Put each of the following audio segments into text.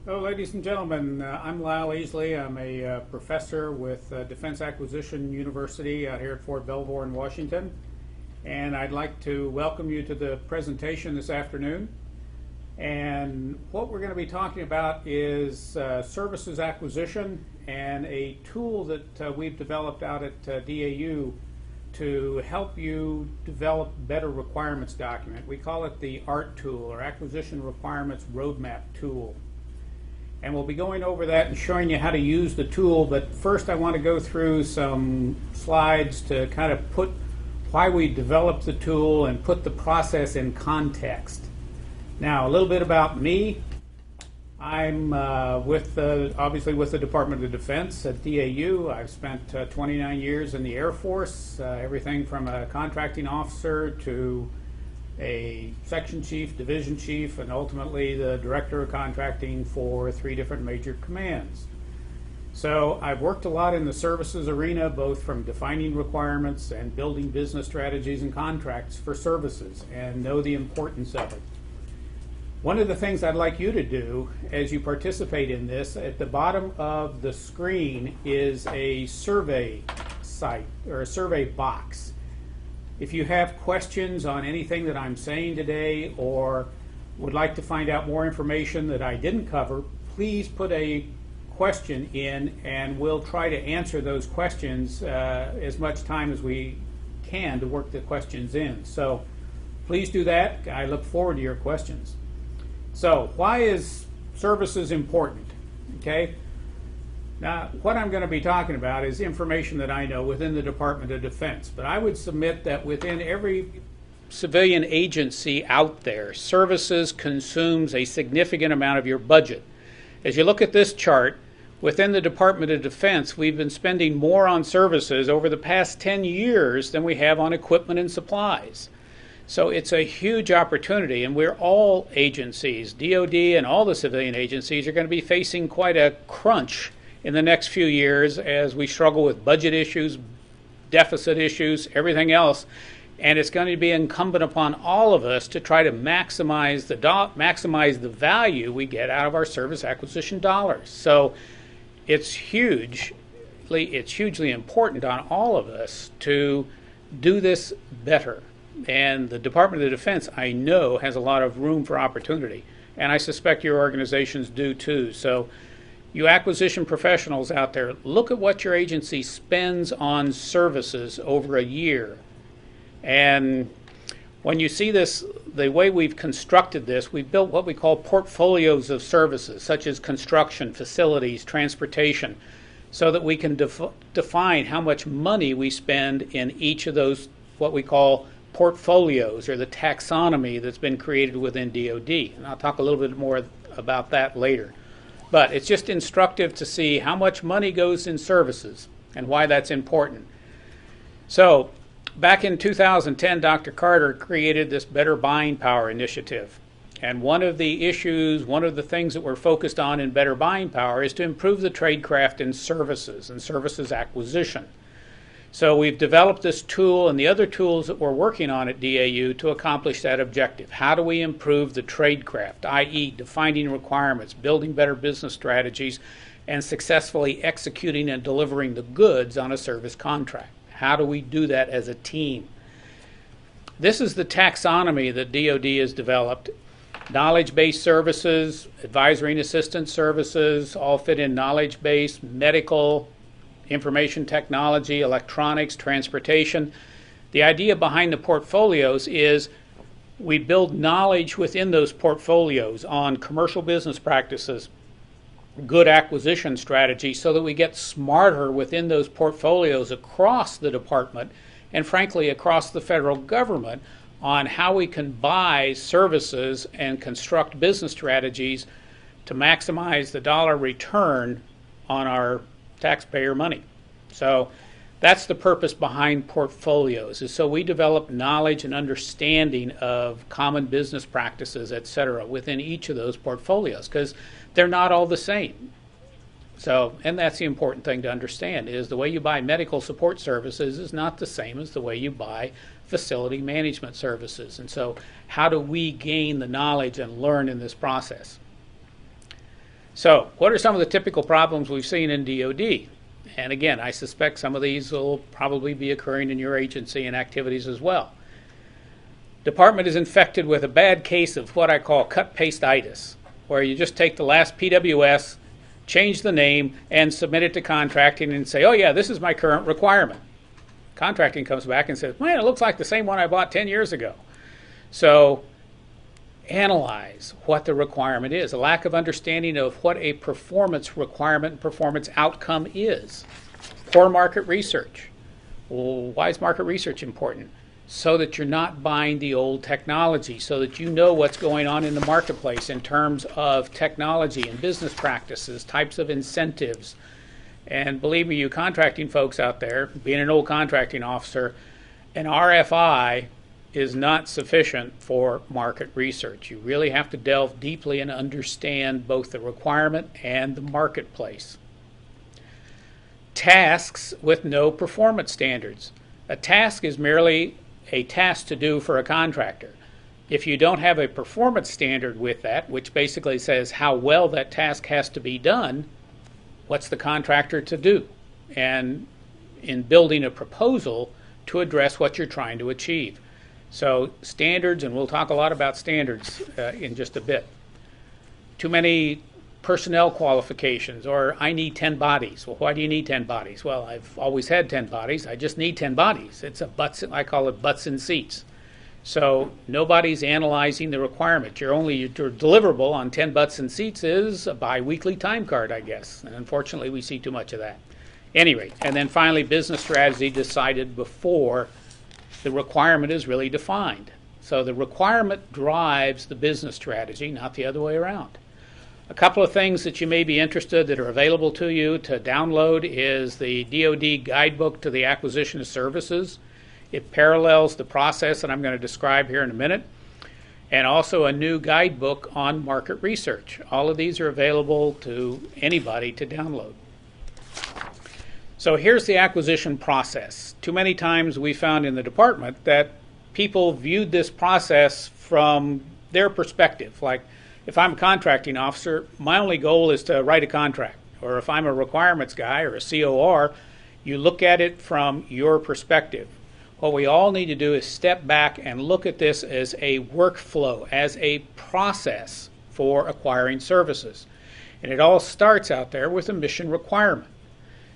Hello, ladies and gentlemen. I'm Lyle Eesley. I'm a professor with Defense Acquisition University out here at Fort Belvoir in Washington. And I'd like to welcome you to the presentation this afternoon. And what we're going to be talking about is services acquisition and a tool that we've developed out at DAU to help you develop better requirements document. We call it the ARRT tool, or Acquisition Requirements Roadmap tool. And we'll be going over that and showing you how to use the tool, but first I want to go through some slides to kind of put why we developed the tool and put the process in context. Now, a little bit about me. I'm obviously with the Department of Defense at DAU. I've spent 29 years in the Air Force, everything from a contracting officer to a section chief, division chief, and ultimately the director of contracting for 3 different major commands. So I've worked a lot in the services arena, both from defining requirements and building business strategies and contracts for services, and know the importance of it. One of the things I'd like you to do as you participate in this, at the bottom of the screen is a survey site, or a survey box. If you have questions on anything that I'm saying today or would like to find out more information that I didn't cover, please put a question in and we'll try to answer those questions as much time as we can to work the questions in. So please do that. I look forward to your questions. So why is services important? Okay. Now, what I'm going to be talking about is information that I know within the Department of Defense, but I would submit that within every civilian agency out there, services consumes a significant amount of your budget. As you look at this chart, within the Department of Defense, we've been spending more on services over the past 10 years than we have on equipment and supplies. So it's a huge opportunity, and we're all agencies, DoD and all the civilian agencies, are going to be facing quite a crunch in the next few years as we struggle with budget issues, deficit issues, everything else. And it's going to be incumbent upon all of us to try to maximize the value we get out of our service acquisition dollars. So it's hugely important on all of us to do this better. And the Department of Defense, I know, has a lot of room for opportunity. And I suspect your organizations do too. So you acquisition professionals out there, look at what your agency spends on services over a year. And when you see this, the way we've constructed this, we've built what we call portfolios of services, such as construction, facilities, transportation, so that we can define how much money we spend in each of those, what we call portfolios, or the taxonomy that's been created within DoD. And I'll talk a little bit more about that later. But it's just instructive to see how much money goes in services and why that's important. So back in 2010, Dr. Carter created this Better Buying Power initiative. And one of the things that we're focused on in Better Buying Power is to improve the tradecraft in services and services acquisition. So we've developed this tool and the other tools that we're working on at DAU to accomplish that objective. How do we improve the tradecraft, i.e. defining requirements, building better business strategies, and successfully executing and delivering the goods on a service contract? How do we do that as a team? This is the taxonomy that DoD has developed. Knowledge-based services, advisory and assistance services, all fit in knowledge-based, medical, information technology, electronics, transportation. The idea behind the portfolios is we build knowledge within those portfolios on commercial business practices, good acquisition strategy, so that we get smarter within those portfolios across the department and frankly across the federal government on how we can buy services and construct business strategies to maximize the dollar return on our taxpayer money. So that's the purpose behind portfolios, is so we develop knowledge and understanding of common business practices, et cetera, within each of those portfolios, because they're not all the same. So, and that's the important thing to understand, is the way you buy medical support services is not the same as the way you buy facility management services. And so how do we gain the knowledge and learn in this process? So what are some of the typical problems we've seen in DoD? And again, I suspect some of these will probably be occurring in your agency and activities as well. Department is infected with a bad case of what I call cut-paste-itis, where you just take the last PWS, change the name, and submit it to contracting and say, oh yeah, this is my current requirement. Contracting comes back and says, man, it looks like the same one I bought 10 years ago. So analyze what the requirement is. A lack of understanding of what a performance requirement and performance outcome is. Poor market research. Well, why is market research important? So that you're not buying the old technology, so that you know what's going on in the marketplace in terms of technology and business practices, types of incentives. And believe me, you contracting folks out there, being an old contracting officer, an RFI is not sufficient for market research. You really have to delve deeply and understand both the requirement and the marketplace. Tasks with no performance standards. A task is merely a task to do for a contractor. If you don't have a performance standard with that, which basically says how well that task has to be done, what's the contractor to do? And in building a proposal to address what you're trying to achieve. So standards, and we'll talk a lot about standards in just a bit. Too many personnel qualifications, or I need 10 bodies. Well, why do you need 10 bodies? Well, I've always had 10 bodies. I just need 10 bodies. It's a butts, I call it butts in seats. So nobody's analyzing the requirement. Your deliverable on 10 butts in seats is a bi-weekly time card, I guess. And unfortunately, we see too much of that. Any rate, and then finally, business strategy decided before the requirement is really defined. So the requirement drives the business strategy, not the other way around. A couple of things that you may be interested that are available to you to download is the DoD Guidebook to the Acquisition of Services. It parallels the process that I'm going to describe here in a minute, and also a new guidebook on market research. All of these are available to anybody to download. So here's the acquisition process. Too many times we found in the department that people viewed this process from their perspective. Like, if I'm a contracting officer, my only goal is to write a contract. Or if I'm a requirements guy or a COR, you look at it from your perspective. What we all need to do is step back and look at this as a workflow, as a process for acquiring services. And it all starts out there with a mission requirement.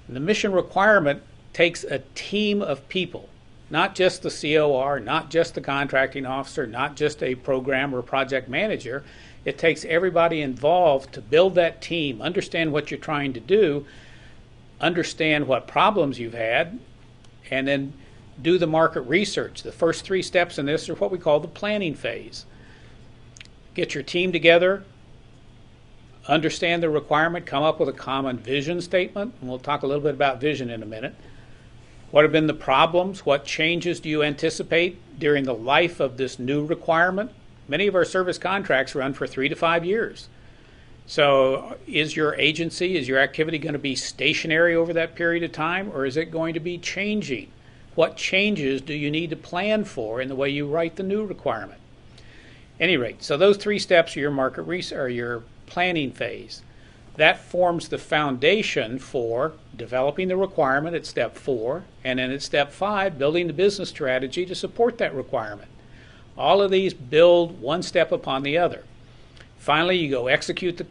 And the mission requirement takes a team of people, not just the COR, not just the contracting officer, not just a program or project manager. It takes everybody involved to build that team, understand what you're trying to do, understand what problems you've had, and then do the market research. The first 3 steps in this are what we call the planning phase. Get your team together, understand the requirement, come up with a common vision statement, and we'll talk a little bit about vision in a minute. What have been the problems? What changes do you anticipate during the life of this new requirement? Many of our service contracts run for 3 to 5 years. So is your agency, is your activity going to be stationary over that period of time, or is it going to be changing? What changes do you need to plan for in the way you write the new requirement? Any rate, so those 3 steps are your market research, or your planning phase. That forms the foundation for developing the requirement at step 4, and then at step 5, building the business strategy to support that requirement. All of these build one step upon the other. Finally, you go execute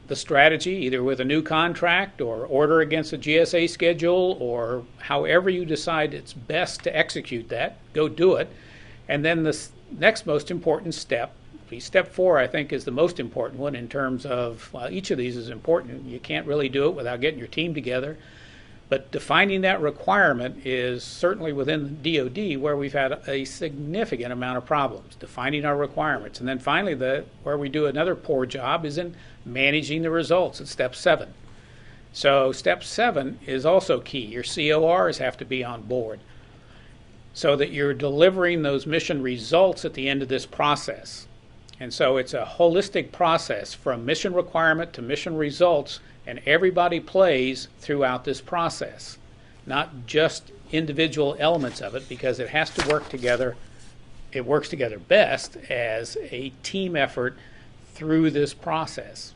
the strategy, either with a new contract or order against a GSA schedule, or however you decide it's best to execute that, go do it. And then the next most important step, step 4 I think is the most important one in terms of, well, each of these is important. You can't really do it without getting your team together. But defining that requirement is certainly within the DoD where we've had a significant amount of problems, defining our requirements. And then finally, where we do another poor job is in managing the results at step 7. So step 7 is also key. Your CORs have to be on board so that you're delivering those mission results at the end of this process. And so it's a holistic process from mission requirement to mission results, and everybody plays throughout this process, not just individual elements of it, because it has to work together. It works together best as a team effort through this process.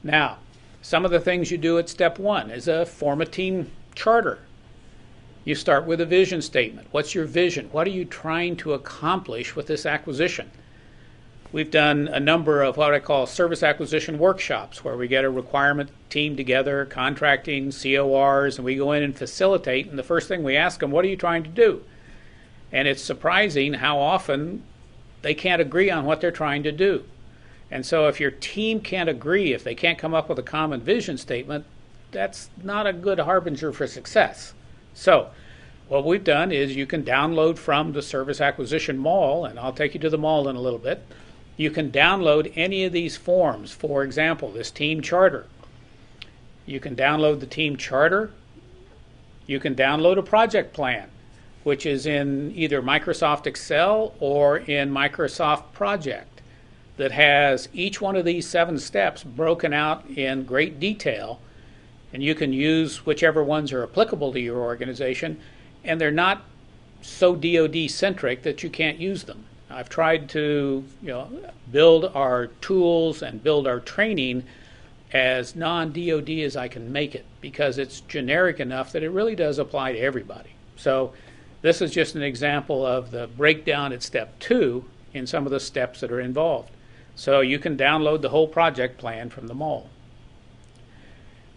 Now, some of the things you do at step one is form a team charter. You start with a vision statement. What's your vision? What are you trying to accomplish with this acquisition? We've done a number of what I call service acquisition workshops where we get a requirement team together, contracting, CORs, and we go in and facilitate. And the first thing we ask them, what are you trying to do? And it's surprising how often they can't agree on what they're trying to do. And so if your team can't agree, if they can't come up with a common vision statement, that's not a good harbinger for success. So what we've done is you can download from the Service Acquisition Mall, and I'll take you to the mall in a little bit. You can download any of these forms. For example, this team charter. You can download the team charter. You can download a project plan, which is in either Microsoft Excel or in Microsoft Project, that has each one of these 7 steps broken out in great detail, and you can use whichever ones are applicable to your organization, and they're not so DoD-centric that you can't use them. I've tried to build our tools and build our training as non-DoD as I can make it, because it's generic enough that it really does apply to everybody. So this is just an example of the breakdown at step 2 in some of the steps that are involved. So you can download the whole project plan from the mall.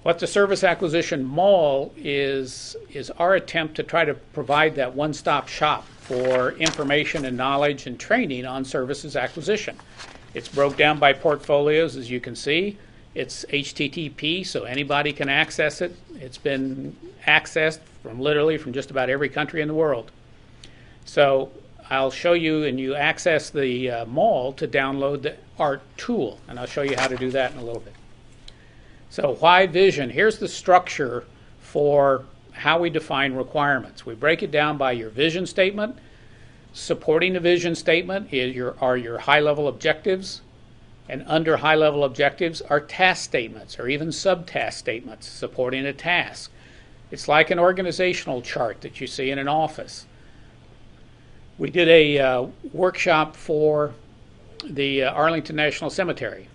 What the Service Acquisition Mall is our attempt to try to provide that one-stop shop for information and knowledge and training on services acquisition. It's broke down by portfolios, as you can see. It's HTTP, so anybody can access it. It's been accessed literally from just about every country in the world. So I'll show you, and you access the mall to download the ARRT tool, and I'll show you how to do that in a little bit. So why vision? Here's the structure for how we define requirements. We break it down by your vision statement. Supporting the vision statement are your high-level objectives, and under high-level objectives are task statements or even sub-task statements supporting a task. It's like an organizational chart that you see in an office. We did a workshop for the Arlington National Cemetery,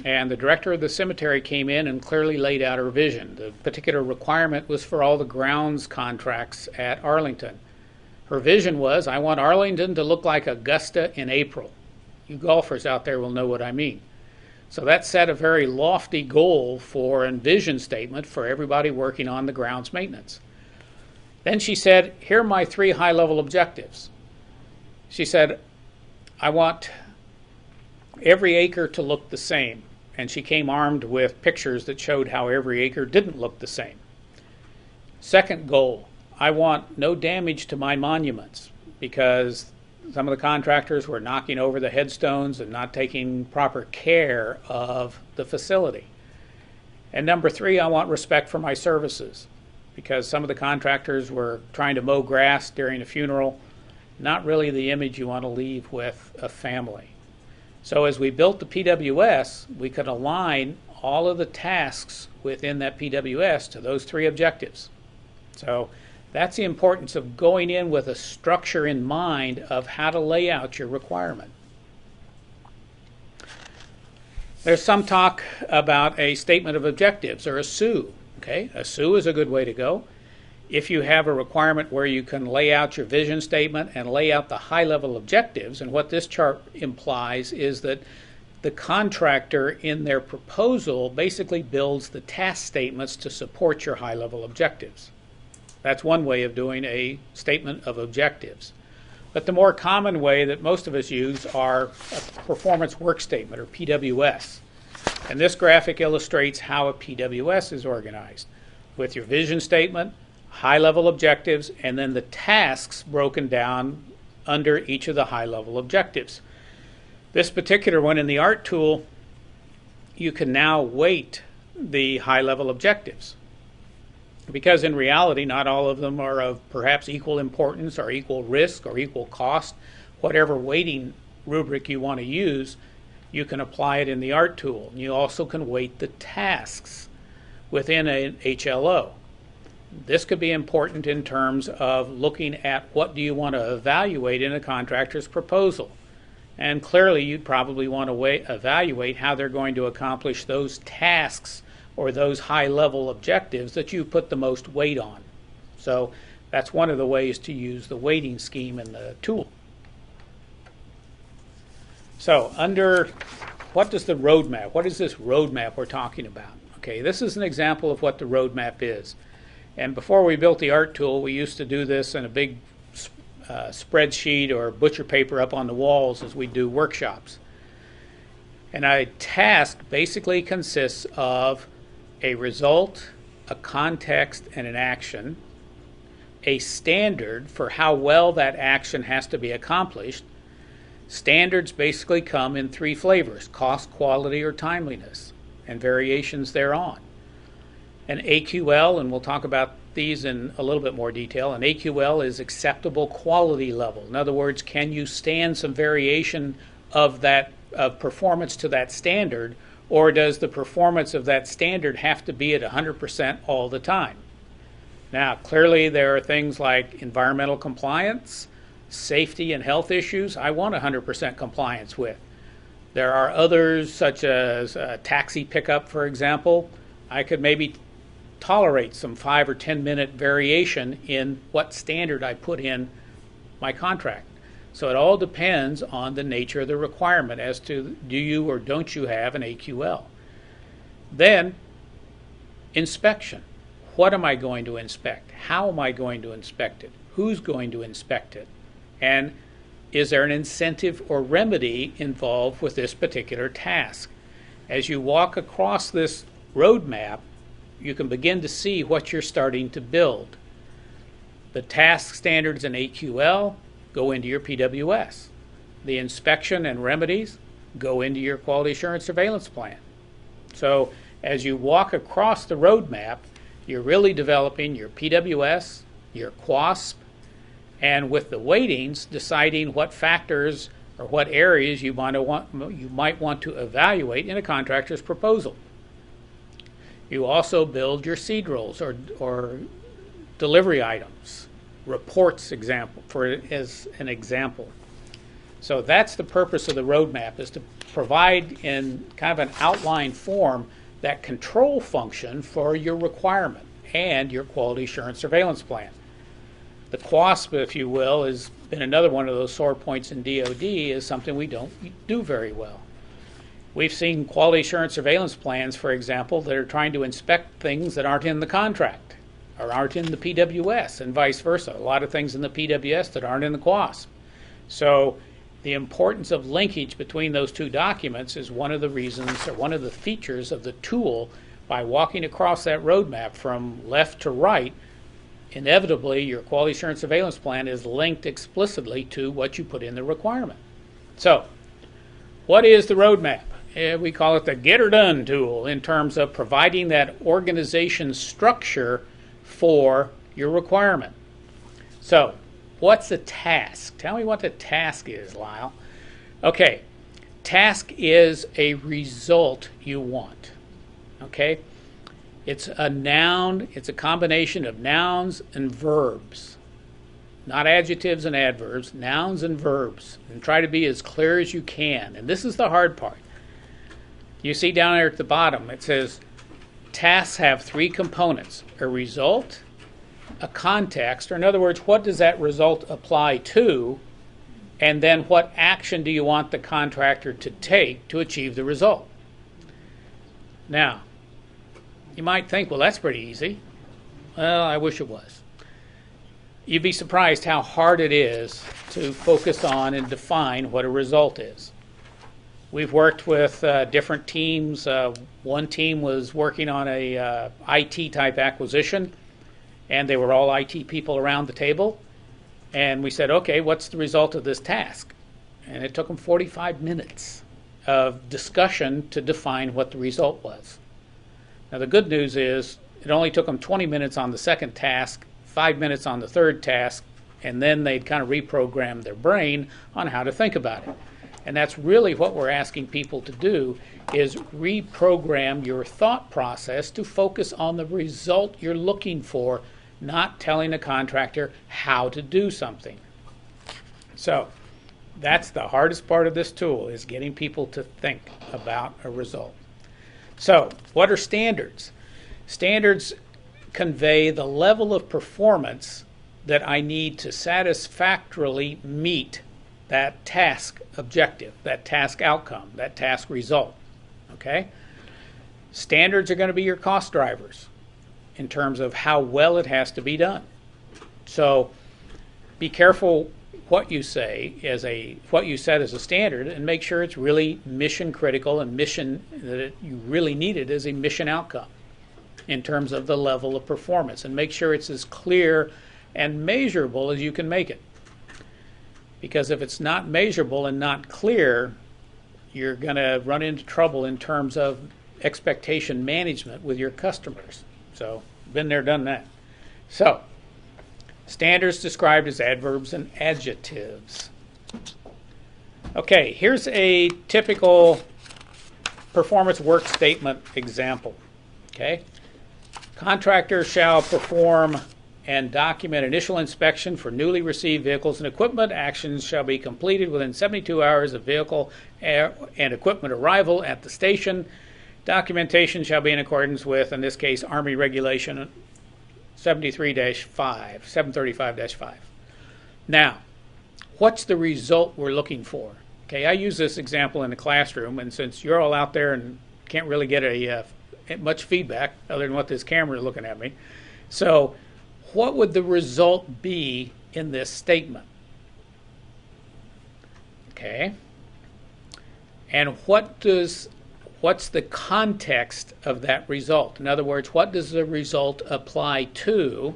and the director of the cemetery came in and clearly laid out her vision. The particular requirement was for all the grounds contracts at Arlington. Her vision was, I want Arlington to look like Augusta in April. You golfers out there will know what I mean. So that set a very lofty goal for a vision statement for everybody working on the grounds maintenance. Then she said, here are my 3 high-level objectives. She said, I want every acre to look the same. And she came armed with pictures that showed how every acre didn't look the same. Second goal, I want no damage to my monuments, because some of the contractors were knocking over the headstones and not taking proper care of the facility. And number 3, I want respect for my services, because some of the contractors were trying to mow grass during a funeral. Not really the image you want to leave with a family. So as we built the PWS, we could align all of the tasks within that PWS to those 3 objectives. So that's the importance of going in with a structure in mind of how to lay out your requirement. There's some talk about a statement of objectives, or a SOO. Okay, a SOO is a good way to go. If you have a requirement where you can lay out your vision statement and lay out the high-level objectives, and what this chart implies is that the contractor in their proposal basically builds the task statements to support your high-level objectives. That's one way of doing a statement of objectives. But the more common way that most of us use are a performance work statement, or PWS. And this graphic illustrates how a PWS is organized, with your vision statement, high-level objectives, and then the tasks broken down under each of the high-level objectives. This particular one in the ARRT tool, you can now weight the high-level objectives, because in reality not all of them are of perhaps equal importance or equal risk or equal cost. Whatever weighting rubric you want to use, you can apply it in the ARRT tool. You also can weight the tasks within an HLO. This could be important in terms of looking at what do you want to evaluate in a contractor's proposal. And clearly you'd probably want to evaluate how they're going to accomplish those tasks or those high-level objectives that you put the most weight on. So that's one of the ways to use the weighting scheme in the tool. So under what does the roadmap, what is this roadmap we're talking about? Okay, this is an example of what the roadmap is. And before we built the ARRT tool, we used to do this in a big spreadsheet or butcher paper up on the walls as we do workshops. And a task basically consists of a result, a context, and an action, a standard for how well that action has to be accomplished. Standards basically come in three flavors: cost, quality, or timeliness, and variations thereon. An AQL, and we'll talk about these in a little bit more detail, an AQL is acceptable quality level. In other words, can you stand some variation of that performance to that standard, or does the performance of that standard have to be at 100% all the time? Now, clearly there are things like environmental compliance, safety and health issues I want 100% compliance with. There are others, such as taxi pickup, for example. I could maybe tolerate some 5 or 10 minute variation in what standard I put in my contract. So it all depends on the nature of the requirement as to do you or don't you have an AQL. Then inspection. What am I going to inspect? How am I going to inspect it? Who's going to inspect it? And is there an incentive or remedy involved with this particular task? As you walk across this roadmap, you can begin to see what you're starting to build. The task standards and AQL go into your PWS. The inspection and remedies go into your quality assurance surveillance plan. So as you walk across the roadmap, you're really developing your PWS, your QASP, and with the weightings, deciding what factors or what areas you might want to evaluate in a contractor's proposal. You also build your seed roles or delivery items, reports as an example. So that's the purpose of the roadmap, is to provide in kind of an outline form that control function for your requirement and your quality assurance surveillance plan. The QASP, if you will, has been another one of those sore points in DoD, is something we don't do very well. We've seen quality assurance surveillance plans, for example, that are trying to inspect things that aren't in the contract or aren't in the PWS, and vice versa. A lot of things in the PWS that aren't in the QASP. So the importance of linkage between those two documents is one of the reasons, or one of the features of the tool. By walking across that roadmap from left to right, inevitably your quality assurance surveillance plan is linked explicitly to what you put in the requirement. So what is the roadmap? We call it the Get Her Done tool in terms of providing that organization structure for your requirement. So what's the task? Tell me what the task is, Lyle. Okay, task is a result you want. Okay, it's a noun, it's a combination of nouns and verbs, not adjectives and adverbs, nouns and verbs, and try to be as clear as you can. And this is the hard part. You see down there at the bottom, it says tasks have three components: a result, a context, or in other words, what does that result apply to, and then what action do you want the contractor to take to achieve the result. Now, you might think, well, that's pretty easy. Well, I wish it was. You'd be surprised how hard it is to focus on and define what a result is. We've worked with different teams. One team was working on a IT type acquisition, and they were all IT people around the table. And we said, okay, what's the result of this task? And it took them 45 minutes of discussion to define what the result was. Now the good news is it only took them 20 minutes on the second task, 5 minutes on the third task, and then they'd kind of reprogram their brain on how to think about it. And that's really what we're asking people to do, is reprogram your thought process to focus on the result you're looking for, not telling a contractor how to do something. So That's the hardest part of this tool, is getting people to think about a result. So, what are standards? Standards convey the level of performance that I need to satisfactorily meet that task objective, that task outcome, that task result. Okay? Standards are going to be your cost drivers in terms of how well it has to be done. So be careful what you say what you set as a standard, and make sure it's really mission critical and that you really need it as a mission outcome in terms of the level of performance, and make sure it's as clear and measurable as you can make it. Because if it's not measurable and not clear, you're going to run into trouble in terms of expectation management with your customers. So, been there, done that. So, standards described as adverbs and adjectives. Okay, here's a typical performance work statement example. Okay, contractor shall perform and document initial inspection for newly received vehicles and equipment. Actions shall be completed within 72 hours of vehicle and equipment arrival at the station. Documentation shall be in accordance with, in this case, Army Regulation 735-5. Now, what's the result we're looking for? Okay, I use this example in the classroom, and since you're all out there and can't really get much feedback other than what this camera is looking at me, so what would the result be in this statement? Okay, and what's the context of that result? In other words, what does the result apply to?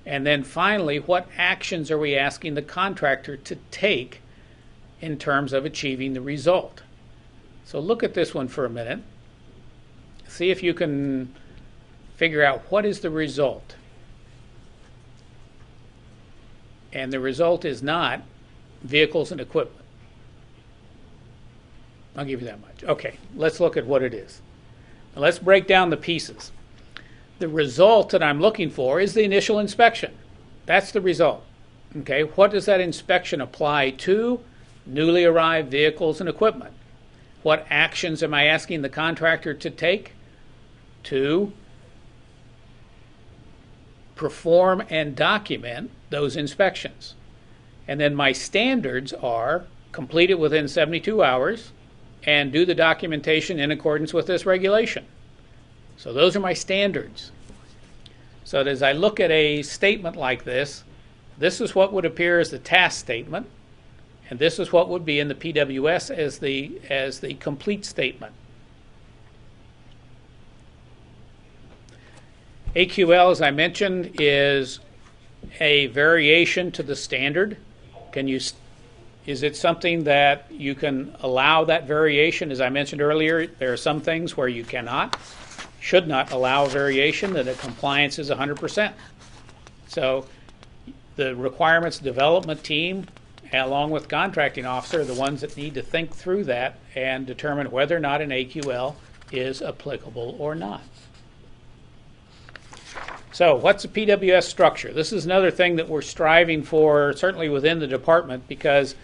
And then finally, what actions are we asking the contractor to take in terms of achieving the result? So look at this one for a minute. See if you can figure out what is the result. And the result is not vehicles and equipment. I'll give you that much. Okay, let's look at what it is. Now let's break down the pieces. The result that I'm looking for is the initial inspection. That's the result. Okay, what does that inspection apply to? Newly arrived vehicles and equipment. What actions am I asking the contractor to take? To perform and document those inspections. And then my standards are complete it within 72 hours and do the documentation in accordance with this regulation. So those are my standards. So as I look at a statement like this, this is what would appear as the task statement, and this is what would be in the PWS as the complete statement. AQL, as I mentioned, is a variation to the standard. Is it something that you can allow that variation? As I mentioned earlier, there are some things where you should not allow variation, that a compliance is 100%. So the requirements development team, along with contracting officer, are the ones that need to think through that and determine whether or not an AQL is applicable or not. So what's a PWS structure? This is another thing that we're striving for, certainly within the department, because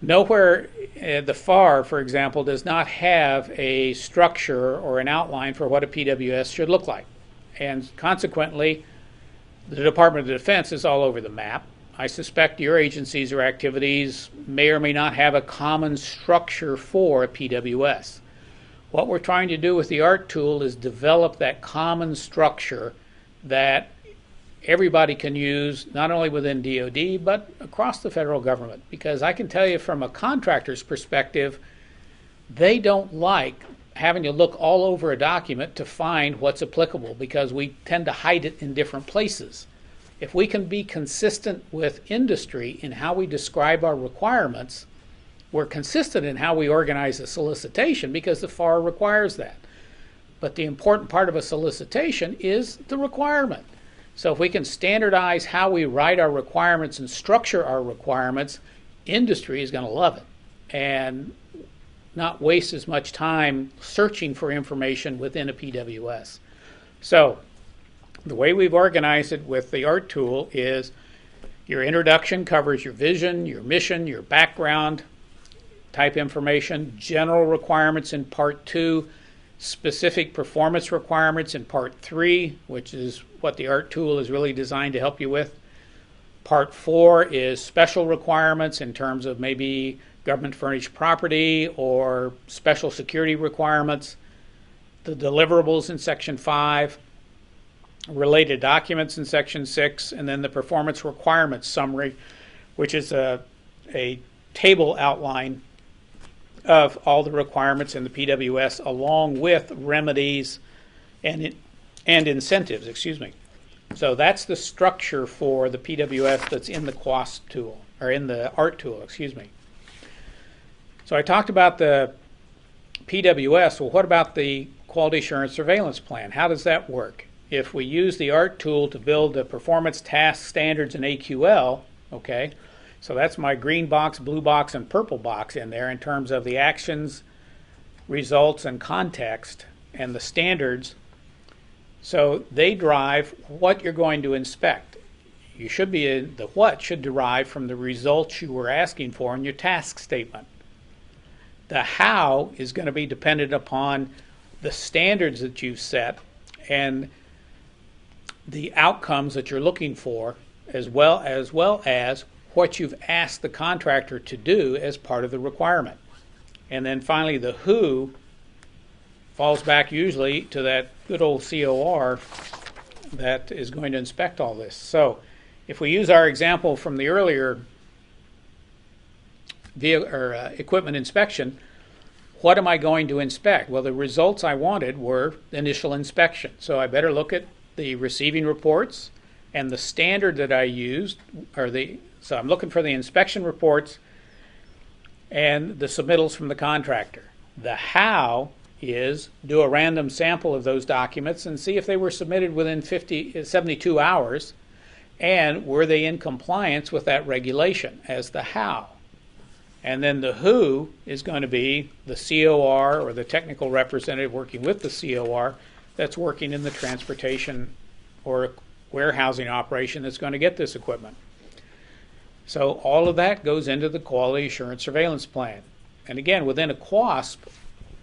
nowhere, the FAR, for example, does not have a structure or an outline for what a PWS should look like. And consequently, the Department of Defense is all over the map. I suspect your agencies or activities may or may not have a common structure for a PWS. What we're trying to do with the ARRT tool is develop that common structure that everybody can use, not only within DoD, but across the federal government. Because I can tell you from a contractor's perspective, they don't like having to look all over a document to find what's applicable, because we tend to hide it in different places. If we can be consistent with industry in how we describe our requirements, we're consistent in how we organize a solicitation, because the FAR requires that. But the important part of a solicitation is the requirement. So if we can standardize how we write our requirements and structure our requirements, industry is going to love it and not waste as much time searching for information within a PWS. So the way we've organized it with the ARRT tool is Your introduction covers your vision, your mission, your background type information, general requirements in Part 2, specific performance requirements in Part 3, which is what the ARRT tool is really designed to help you with. Part 4 is special requirements in terms of maybe government furnished property or special security requirements. The deliverables in Section 5, related documents in Section 6, and then the performance requirements summary, which is a table outline of all the requirements in the PWS along with remedies and incentives, So that's the structure for the PWS that's in the QASP tool, or in the ARRT tool, So I talked about the PWS. Well, what about the Quality Assurance Surveillance Plan? How does that work? If we use the ARRT tool to build the performance task standards in AQL, so that's my green box, blue box, and purple box in there in terms of the actions, results, and context, and the standards. So they drive what you're going to inspect. You should be the what should derive from the results you were asking for in your task statement. The how is going to be dependent upon the standards that you've set and the outcomes that you're looking for, as well as what you've asked the contractor to do as part of the requirement. And then finally, the who falls back usually to that good old COR that is going to inspect all this. So if we use our example from the earlier equipment inspection, what am I going to inspect? Well, the results I wanted were initial inspection. So I better look at the receiving reports and the standard that I used, so I'm looking for the inspection reports and the submittals from the contractor. The how is do a random sample of those documents and see if they were submitted within 72 hours and were they in compliance with that regulation as the how. And then the who is going to be the COR or the technical representative working with the COR that's working in the transportation or warehousing operation that's going to get this equipment. So all of that goes into the Quality Assurance Surveillance Plan. And again, within a QASP,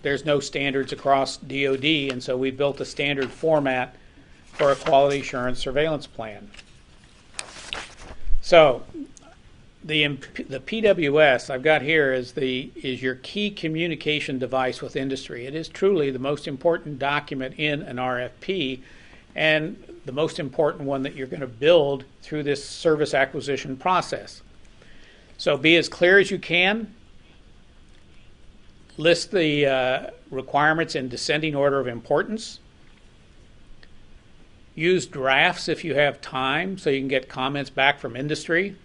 there's no standards across DoD, and so we built a standard format for a Quality Assurance Surveillance Plan. So the PWS I've got here is your key communication device with industry. It is truly the most important document in an RFP and the most important one that you're going to build through this service acquisition process. So be as clear as you can. List the requirements in descending order of importance. Use drafts if you have time so you can get comments back from industry.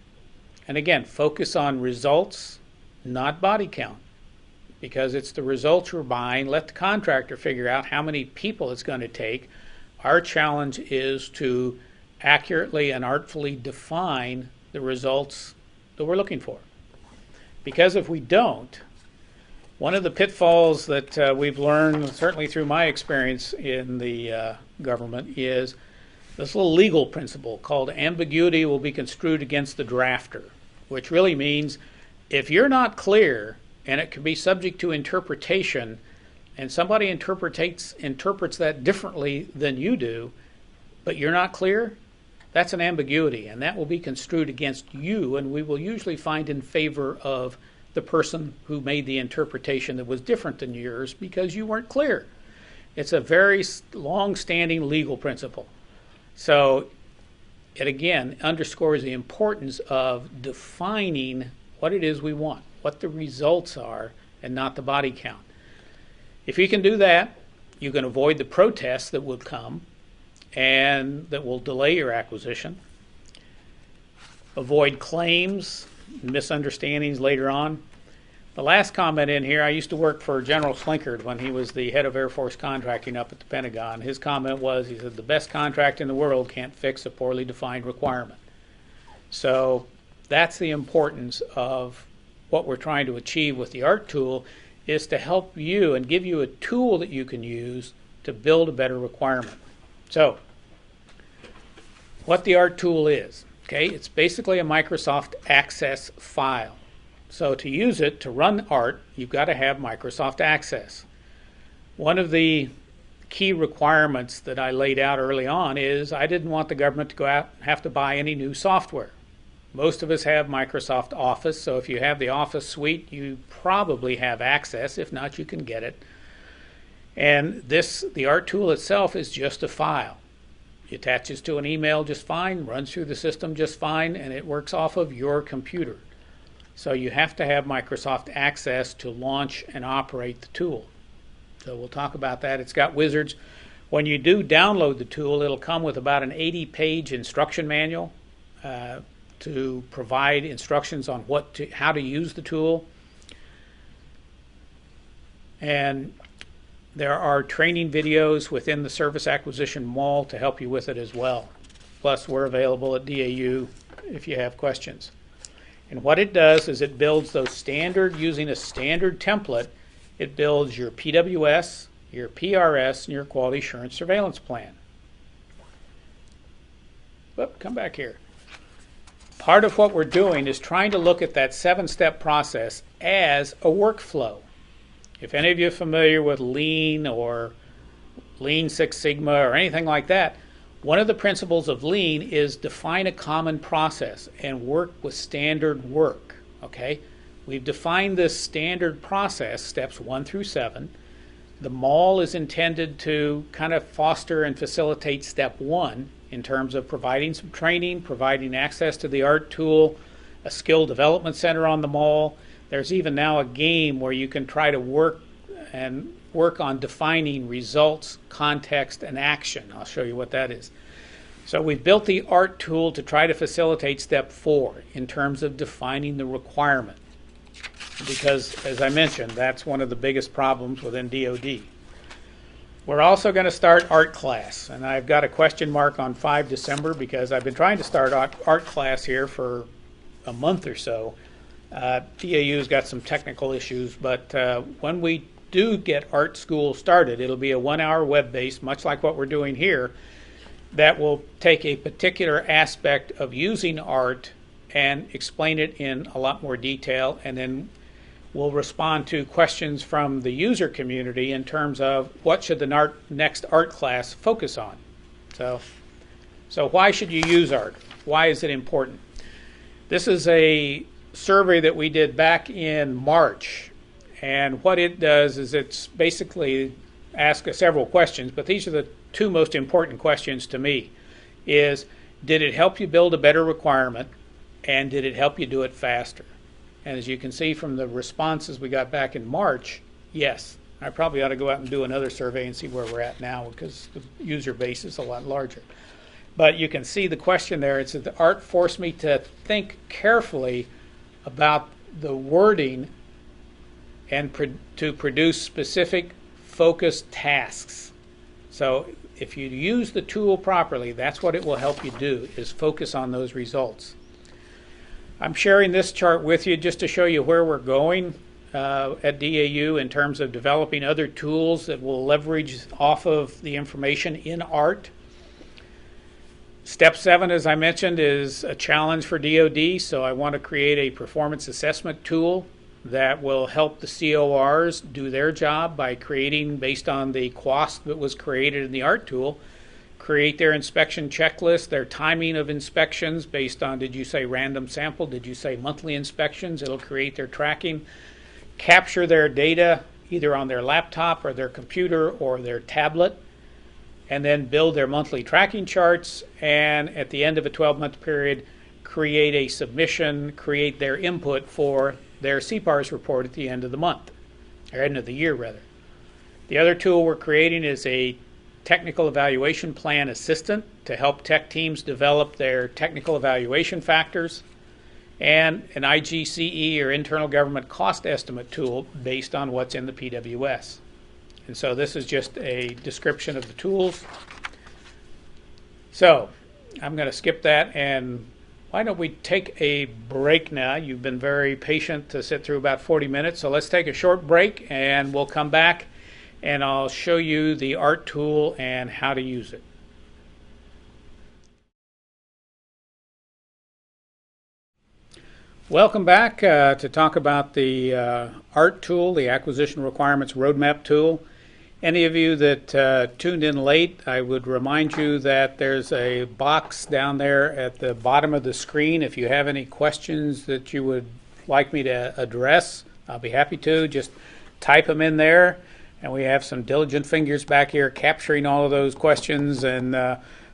And again, focus on results, not body count, because it's the results you're buying. Let the contractor figure out how many people it's going to take. Our challenge is to accurately and artfully define the results that we're looking for. Because if we don't, one of the pitfalls that we've learned, certainly through my experience in the government, is this little legal principle called ambiguity will be construed against the drafter, which really means if you're not clear and it can be subject to interpretation and somebody interprets that differently than you do, but you're not clear, that's an ambiguity, and that will be construed against you, and we will usually find in favor of the person who made the interpretation that was different than yours because you weren't clear. It's a very long-standing legal principle. So it again underscores the importance of defining what it is we want, what the results are, and not the body count. If you can do that, you can avoid the protests that will come and that will delay your acquisition. Avoid claims, misunderstandings later on. The last comment in here, I used to work for General Slinkard when he was the head of Air Force contracting up at the Pentagon. His comment was, he said, the best contract in the world can't fix a poorly defined requirement. So that's the importance of what we're trying to achieve with the ARRT tool, is to help you and give you a tool that you can use to build a better requirement. So what the ARRT tool is, Okay, it's basically a Microsoft Access file. So to use it, to run ARRT, you've got to have Microsoft Access. One of the key requirements that I laid out early on is I didn't want the government to go out and have to buy any new software. Most of us have Microsoft Office, so if you have the Office suite, you probably have Access. If not, you can get it. And the ARRT tool itself is just a file. It attaches to an email just fine, runs through the system just fine, and it works off of your computer. So you have to have Microsoft Access to launch and operate the tool. So we'll talk about that. It's got wizards. When you do download the tool, it'll come with about an 80-page instruction manual to provide instructions on how to use the tool. And there are training videos within the Service Acquisition Mall to help you with it as well. Plus, we're available at DAU if you have questions. And what it does is it builds those using a standard template, it builds your PWS, your PRS, and your Quality Assurance Surveillance Plan. Whoop, come back here. Part of what we're doing is trying to look at that 7-step process as a workflow. If any of you are familiar with Lean or Lean Six Sigma or anything like that, one of the principles of Lean is define a common process and work with standard work. Okay? We've defined this standard process, steps 1 through 7. The mall is intended to kind of foster and facilitate step 1 in terms of providing some training, providing access to the ARRT tool, a skill development center on the mall. There's even now a game where you can try to work on defining results, context, and action. I'll show you what that is. So we've built the ARRT tool to try to facilitate step 4 in terms of defining the requirement. Because, as I mentioned, that's one of the biggest problems within DoD. We're also going to start ARRT class, and I've got a question mark on 5 December because I've been trying to start ARRT class here for a month or so. DAU's got some technical issues, but when we do get ARRT school started, it'll be a 1-hour web-based, much like what we're doing here, that will take a particular aspect of using ARRT and explain it in a lot more detail, and then we'll respond to questions from the user community in terms of what should the next ARRT class focus on. So why should you use ARRT? Why is it important? This is a survey that we did back in March, and what it does is it's basically ask several questions, but these are the 2 most important questions to me. Is, did it help you build a better requirement, and did it help you do it faster? And as you can see from the responses we got back in March, yes. I probably ought to go out and do another survey and see where we're at now because the user base is a lot larger. But you can see the question there. It says the ARRT forced me to think carefully about the wording and to produce specific focused tasks. So if you use the tool properly, that's what it will help you do, is focus on those results. I'm sharing this chart with you just to show you where we're going at DAU in terms of developing other tools that will leverage off of the information in ARRT. Step 7, as I mentioned, is a challenge for DoD, so I want to create a performance assessment tool that will help the CORs do their job by creating, based on the QOST that was created in the ARRT tool, create their inspection checklist, their timing of inspections based on, did you say random sample, did you say monthly inspections? It'll create their tracking, capture their data either on their laptop or their computer or their tablet, and then build their monthly tracking charts, and at the end of a 12-month period, create a submission, create their input for their CPARS report at the end of the month, or end of the year rather. The other tool we're creating is a technical evaluation plan assistant to help tech teams develop their technical evaluation factors, and an IGCE or internal government cost estimate tool based on what's in the PWS. And so this is just a description of the tools. So I'm going to skip that, and why don't we take a break now? You've been very patient to sit through about 40 minutes, so let's take a short break and we'll come back and I'll show you the ARRT tool and how to use it. Welcome back to talk about the ARRT tool, the Acquisition Requirements Roadmap tool. Any of you that tuned in late, I would remind you that there's a box down there at the bottom of the screen. If you have any questions that you would like me to address, I'll be happy to. Just type them in there, and we have some diligent fingers back here capturing all of those questions, and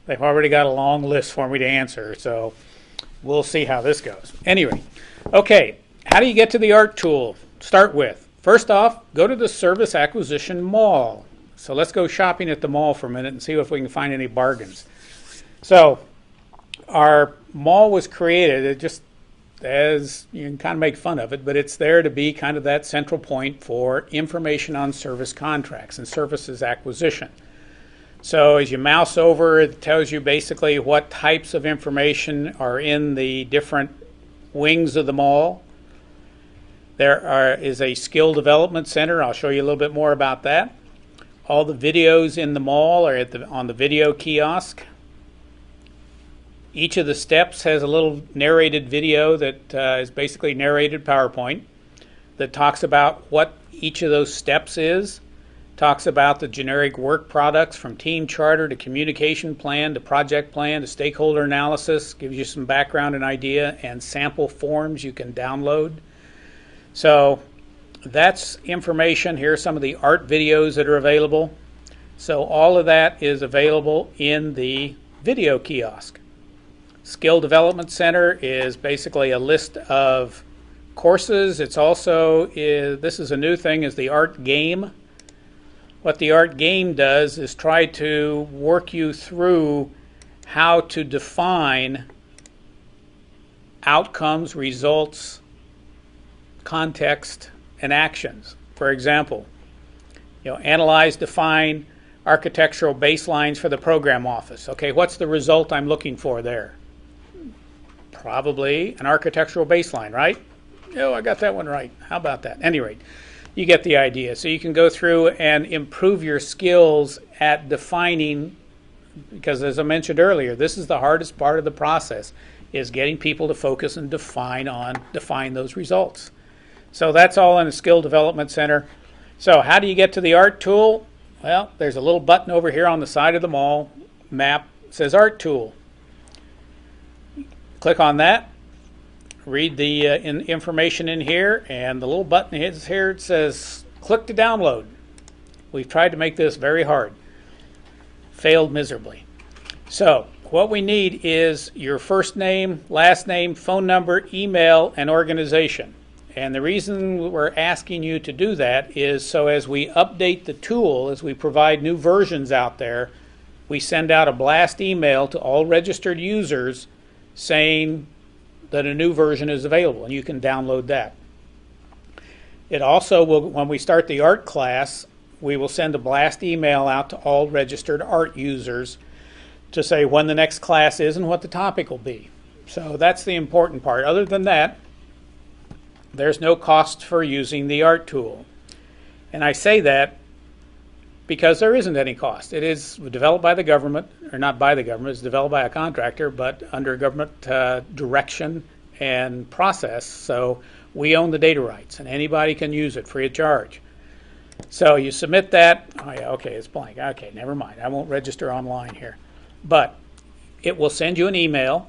they've already got a long list for me to answer, so we'll see how this goes. Anyway, okay, how do you get to the ARRT tool? Start with, first off, go to the Service Acquisition Mall. So let's go shopping at the mall for a minute and see if we can find any bargains. So our mall was created, it just as you can kind of make fun of it, but it's there to be kind of that central point for information on service contracts and services acquisition. So as you mouse over, it tells you basically what types of information are in the different wings of the mall. There is a skill development center. I'll show you a little bit more about that. All the videos in the mall are on the video kiosk. Each of the steps has a little narrated video that is basically narrated PowerPoint that talks about what each of those steps is. Talks about the generic work products from team charter to communication plan to project plan to stakeholder analysis, gives you some background and idea, and sample forms you can download. So that's information. Here are some of the ARRT videos that are available. So all of that is available in the video kiosk. Skill Development Center is basically a list of courses. It's also, this is a new thing, is the ARRT game. What the ARRT game does is try to work you through how to define outcomes, results, context, and actions. For example, analyze, define architectural baselines for the program office. Okay, what's the result I'm looking for there? Probably an architectural baseline, right? Oh, I got that one right. How about that? At any rate, you get the idea. So you can go through and improve your skills at defining, because as I mentioned earlier, this is the hardest part of the process, is getting people to focus and define those results. So that's all in the Skill Development Center. So how do you get to the ARRT tool? Well, there's a little button over here on the side of the mall map. It says ARRT tool. Click on that. Read the information in here, and the little button is here. It says click to download. We've tried to make this very hard. Failed miserably. So what we need is your first name, last name, phone number, email, and organization. And the reason we're asking you to do that is so as we update the tool, as we provide new versions out there, we send out a blast email to all registered users saying that a new version is available, and you can download that. It also will, when we start the ARRT class, we will send a blast email out to all registered ARRT users to say when the next class is and what the topic will be. So that's the important part. Other than that, there's no cost for using the ARRT tool. And I say that because there isn't any cost. It is developed by the government, or not by the government, it's developed by a contractor, but under government direction and process. So we own the data rights, and anybody can use it free of charge. So you submit that. Oh yeah, okay, it's blank. Okay, never mind. I won't register online here. But it will send you an email,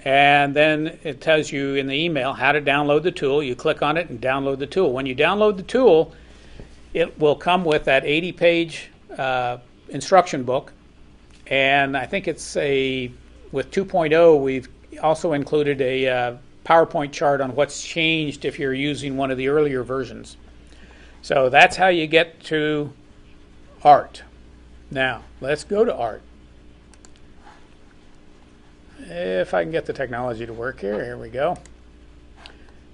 and then it tells you in the email how to download the tool. You click on it and download the tool. When you download the tool, it will come with that 80-page instruction book, and I think it's with 2.0, we've also included a PowerPoint chart on what's changed if you're using one of the earlier versions. So that's how you get to ARRT. Now, let's go to ARRT. If I can get the technology to work here we go.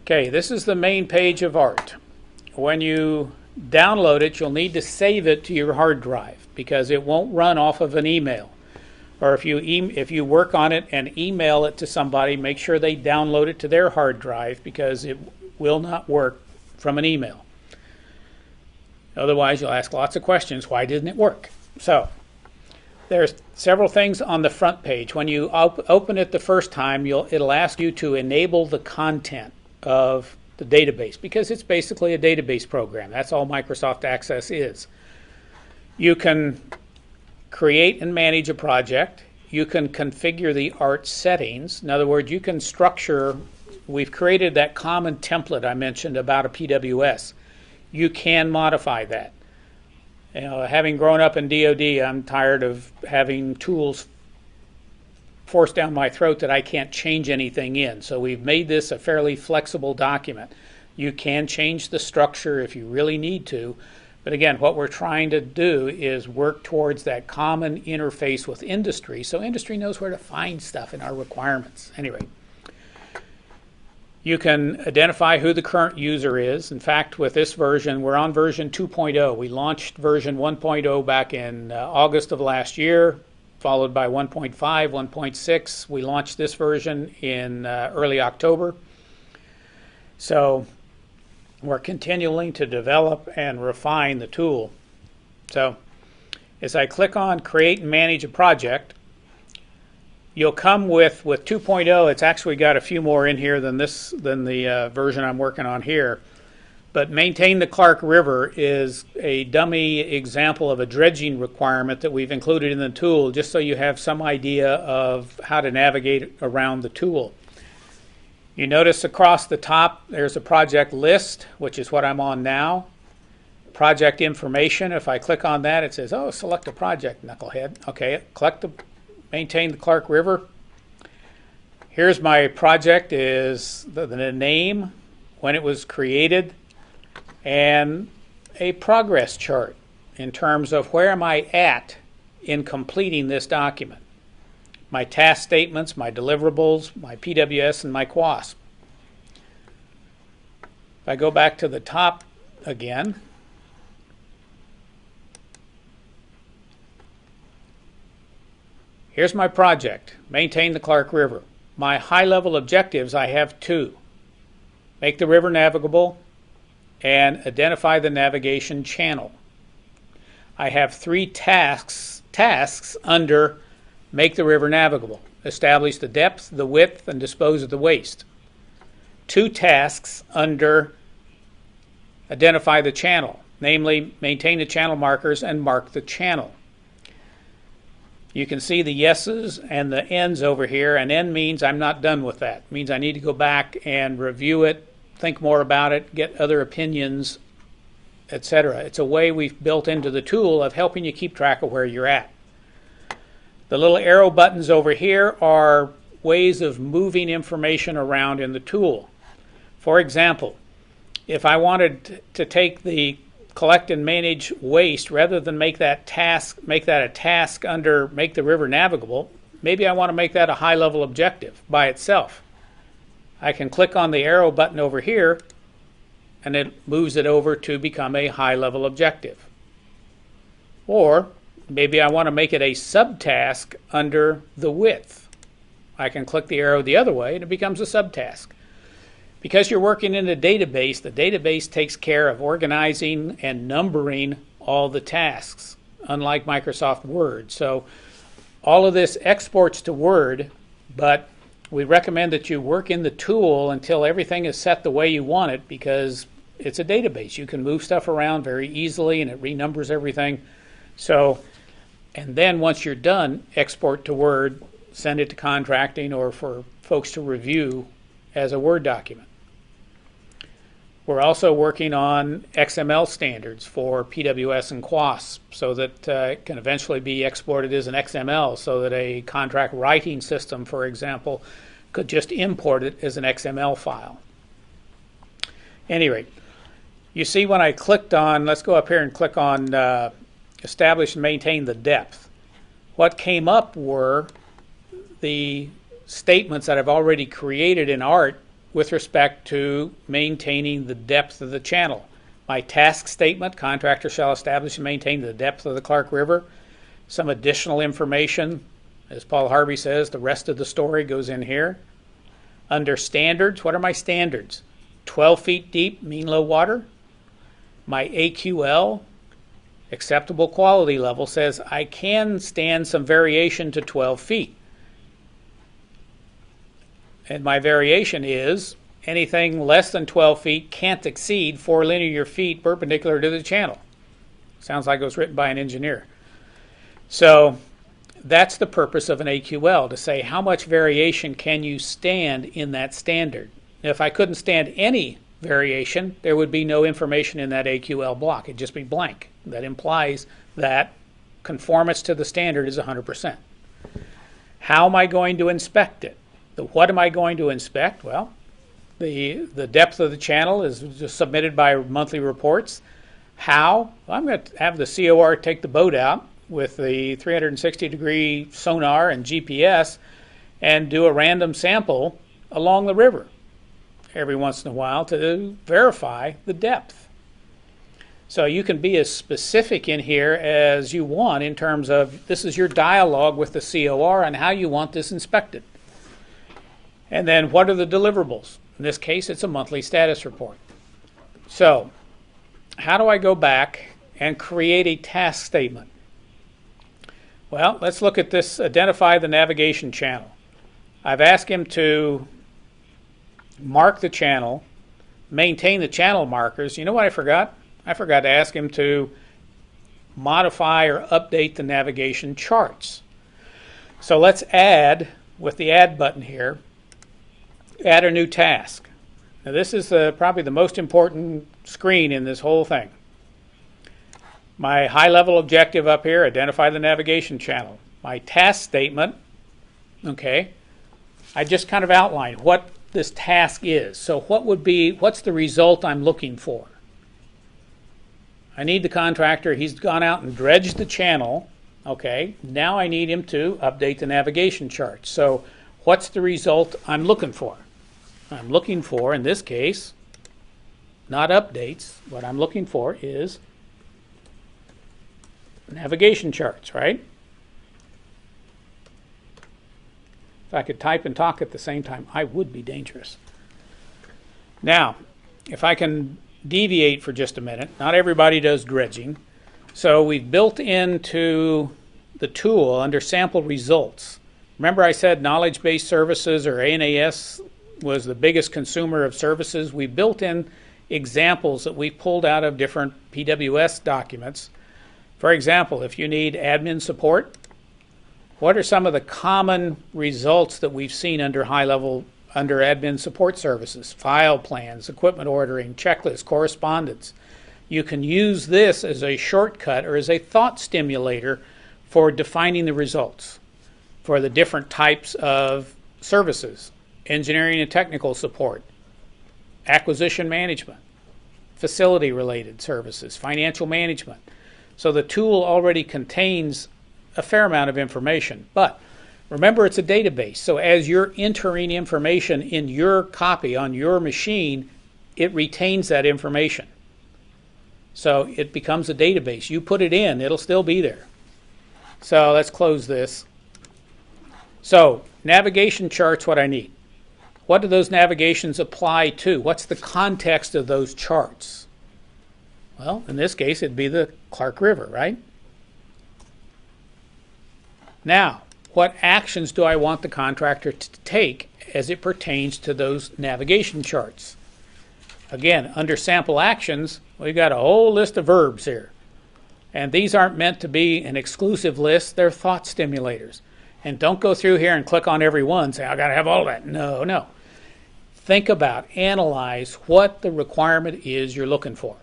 Okay, this is the main page of ARRT. When you download it, you'll need to save it to your hard drive because it won't run off of an email. Or if you work on it and email it to somebody, make sure they download it to their hard drive because it will not work from an email. Otherwise, you'll ask lots of questions. Why didn't it work? So there's several things on the front page. When you open it the first time, it'll ask you to enable the content. of the database, because it's basically a database program. That's all Microsoft Access is. You can create and manage a project. You can configure the ARRT settings. In other words, you can structure. We've created that common template I mentioned about a PWS. You can modify that. You know, having grown up in DoD, I'm tired of having tools forced down my throat that I can't change anything in. So we've made this a fairly flexible document. You can change the structure if you really need to. But again, what we're trying to do is work towards that common interface with industry, so industry knows where to find stuff in our requirements. Anyway, you can identify who the current user is. In fact, with this version, we're on version 2.0. We launched version 1.0 back in August of last year, followed by 1.5, 1.6. We launched this version in early October. So we're continuing to develop and refine the tool. So as I click on Create and Manage a Project, you'll come with 2.0. It's actually got a few more in here than the version I'm working on here. But Maintain the Clark River is a dummy example of a dredging requirement that we've included in the tool, just so you have some idea of how to navigate around the tool. You notice across the top there's a project list, which is what I'm on now. Project information, if I click on that, it says, oh, select a project, knucklehead. Okay, maintain the Clark River. Here's my project, is the name, when it was created, and a progress chart in terms of where am I at in completing this document. My task statements, my deliverables, my PWS, and my QoS. If I go back to the top again, here's my project, Maintain the Clark River. My high-level objectives, I have two. Make the river navigable and identify the navigation channel. I have three tasks under Make the river navigable. Establish the depth, the width, and dispose of the waste. Two tasks under Identify the channel, namely maintain the channel markers and mark the channel. You can see the yeses and the ends over here. An end means I'm not done with that. It means I need to go back and review it, think more about it, get other opinions, etc. It's a way we've built into the tool of helping you keep track of where you're at. The little arrow buttons over here are ways of moving information around in the tool. For example, if I wanted to take the collect and manage waste, rather than make that a task under Make the River Navigable, maybe I want to make that a high-level objective by itself. I can click on the arrow button over here, and it moves it over to become a high-level objective. Or maybe I want to make it a subtask under the width. I can click the arrow the other way and it becomes a subtask. Because you're working in a database, the database takes care of organizing and numbering all the tasks, unlike Microsoft Word. So all of this exports to Word, but we recommend that you work in the tool until everything is set the way you want it, because it's a database. You can move stuff around very easily and it renumbers everything. So, and then once you're done, export to Word, send it to contracting or for folks to review as a Word document. We're also working on XML standards for PWS and QoS so that it can eventually be exported as an XML, so that a contract writing system, for example, could just import it as an XML file. Anyway, you see when I clicked on, let's go up here and click on Establish and Maintain the Depth. What came up were the statements that I've already created in ARRT with respect to maintaining the depth of the channel. My task statement, contractor shall establish and maintain the depth of the Clark River. Some additional information, as Paul Harvey says, the rest of the story goes in here. Under standards, what are my standards? 12 feet deep, mean low water. My AQL, acceptable quality level, says I can stand some variation to 12 feet. And my variation is anything less than 12 feet can't exceed 4 linear feet perpendicular to the channel. Sounds like it was written by an engineer. So that's the purpose of an AQL, to say how much variation can you stand in that standard. If I couldn't stand any variation, there would be no information in that AQL block. It'd just be blank. That implies that conformance to the standard is 100%. How am I going to inspect it? What am I going to inspect? Well, the depth of the channel is just submitted by monthly reports. How? Well, I'm going to have the COR take the boat out with the 360-degree sonar and GPS and do a random sample along the river every once in a while to verify the depth. So you can be as specific in here as you want in terms of this is your dialogue with the COR on how you want this inspected. And then what are the deliverables? In this case, it's a monthly status report. So how do I go back and create a task statement? Well, let's look at this, identify the navigation channel. I've asked him to mark the channel, maintain the channel markers. You know what I forgot? I forgot to ask him to modify or update the navigation charts. So let's add, with the add button here, add a new task. Now this is probably the most important screen in this whole thing. My high-level objective up here, identify the navigation channel. My task statement, okay, I just kind of outlined what this task is. So what's the result I'm looking for? I need the contractor, he's gone out and dredged the channel, okay, now I need him to update the navigation chart. So what's the result I'm looking for? I'm looking for, in this case, not updates, what I'm looking for is navigation charts, right? If I could type and talk at the same time, I would be dangerous. Now, if I can deviate for just a minute, not everybody does dredging. So we've built into the tool under sample results. Remember I said knowledge-based services, or ANAS, was the biggest consumer of services. We built in examples that we pulled out of different PWS documents. For example, if you need admin support, what are some of the common results that we've seen under under admin support services? File plans, equipment ordering, checklists, correspondence. You can use this as a shortcut or as a thought stimulator for defining the results for the different types of services: engineering and technical support, acquisition management, facility related services, financial management. So the tool already contains a fair amount of information, but remember it's a database. So as you're entering information in your copy on your machine, it retains that information. So it becomes a database. You put it in, it'll still be there. So let's close this. So navigation charts, what I need. What do those navigations apply to? What's the context of those charts? Well, in this case, it'd be the Clark River, right? Now, what actions do I want the contractor to take as it pertains to those navigation charts? Again, under sample actions, we've got a whole list of verbs here. And these aren't meant to be an exclusive list, they're thought stimulators. And don't go through here and click on every one and say, I gotta have all that. No, no. Think about, analyze what the requirement is you're looking for,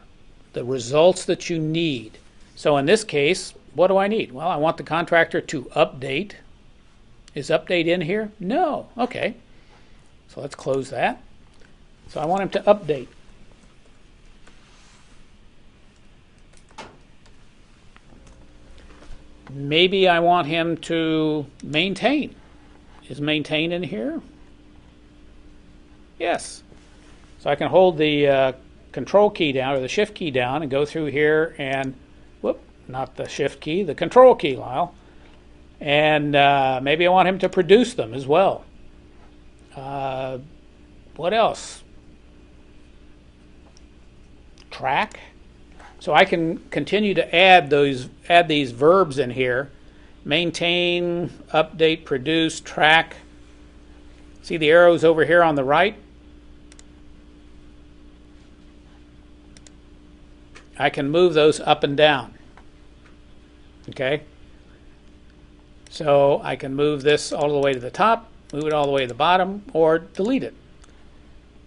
the results that you need. So in this case, what do I need? Well, I want the contractor to update. Is update in here? No. Okay. So let's close that. So I want him to update. Maybe I want him to maintain. Is maintain in here? Yes. So I can hold the control key down, or the shift key down, and go through here and, whoop, not the shift key, the control key, Lyle. And maybe I want him to produce them as well. What else? Track. So I can continue to add these verbs in here. Maintain, update, produce, track. See the arrows over here on the right? I can move those up and down. Okay? So I can move this all the way to the top, move it all the way to the bottom, or delete it.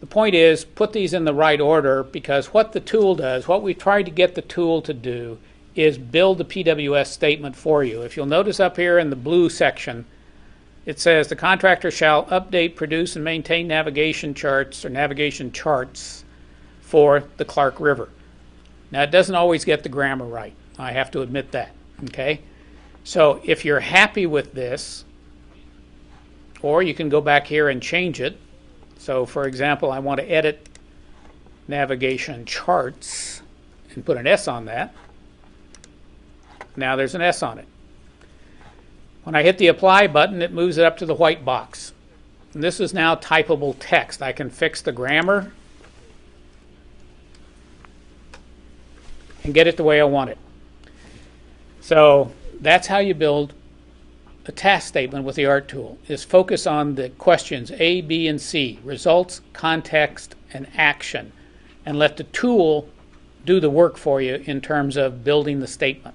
The point is, put these in the right order, because what the tool does, what we tried to get the tool to do, is build the PWS statement for you. If you'll notice up here in the blue section, it says the contractor shall update, produce, and maintain navigation charts or navigation charts for the Clark River. Now, it doesn't always get the grammar right. I have to admit that. Okay? So if you're happy with this, or you can go back here and change it. So, for example, I want to edit navigation charts and put an S on that. Now there's an S on it. When I hit the apply button, it moves it up to the white box. And this is now typable text. I can fix the grammar and get it the way I want it. So that's how you build a task statement with the ARRT tool, is focus on the questions A, B, and C, results, context, and action, and let the tool do the work for you in terms of building the statement.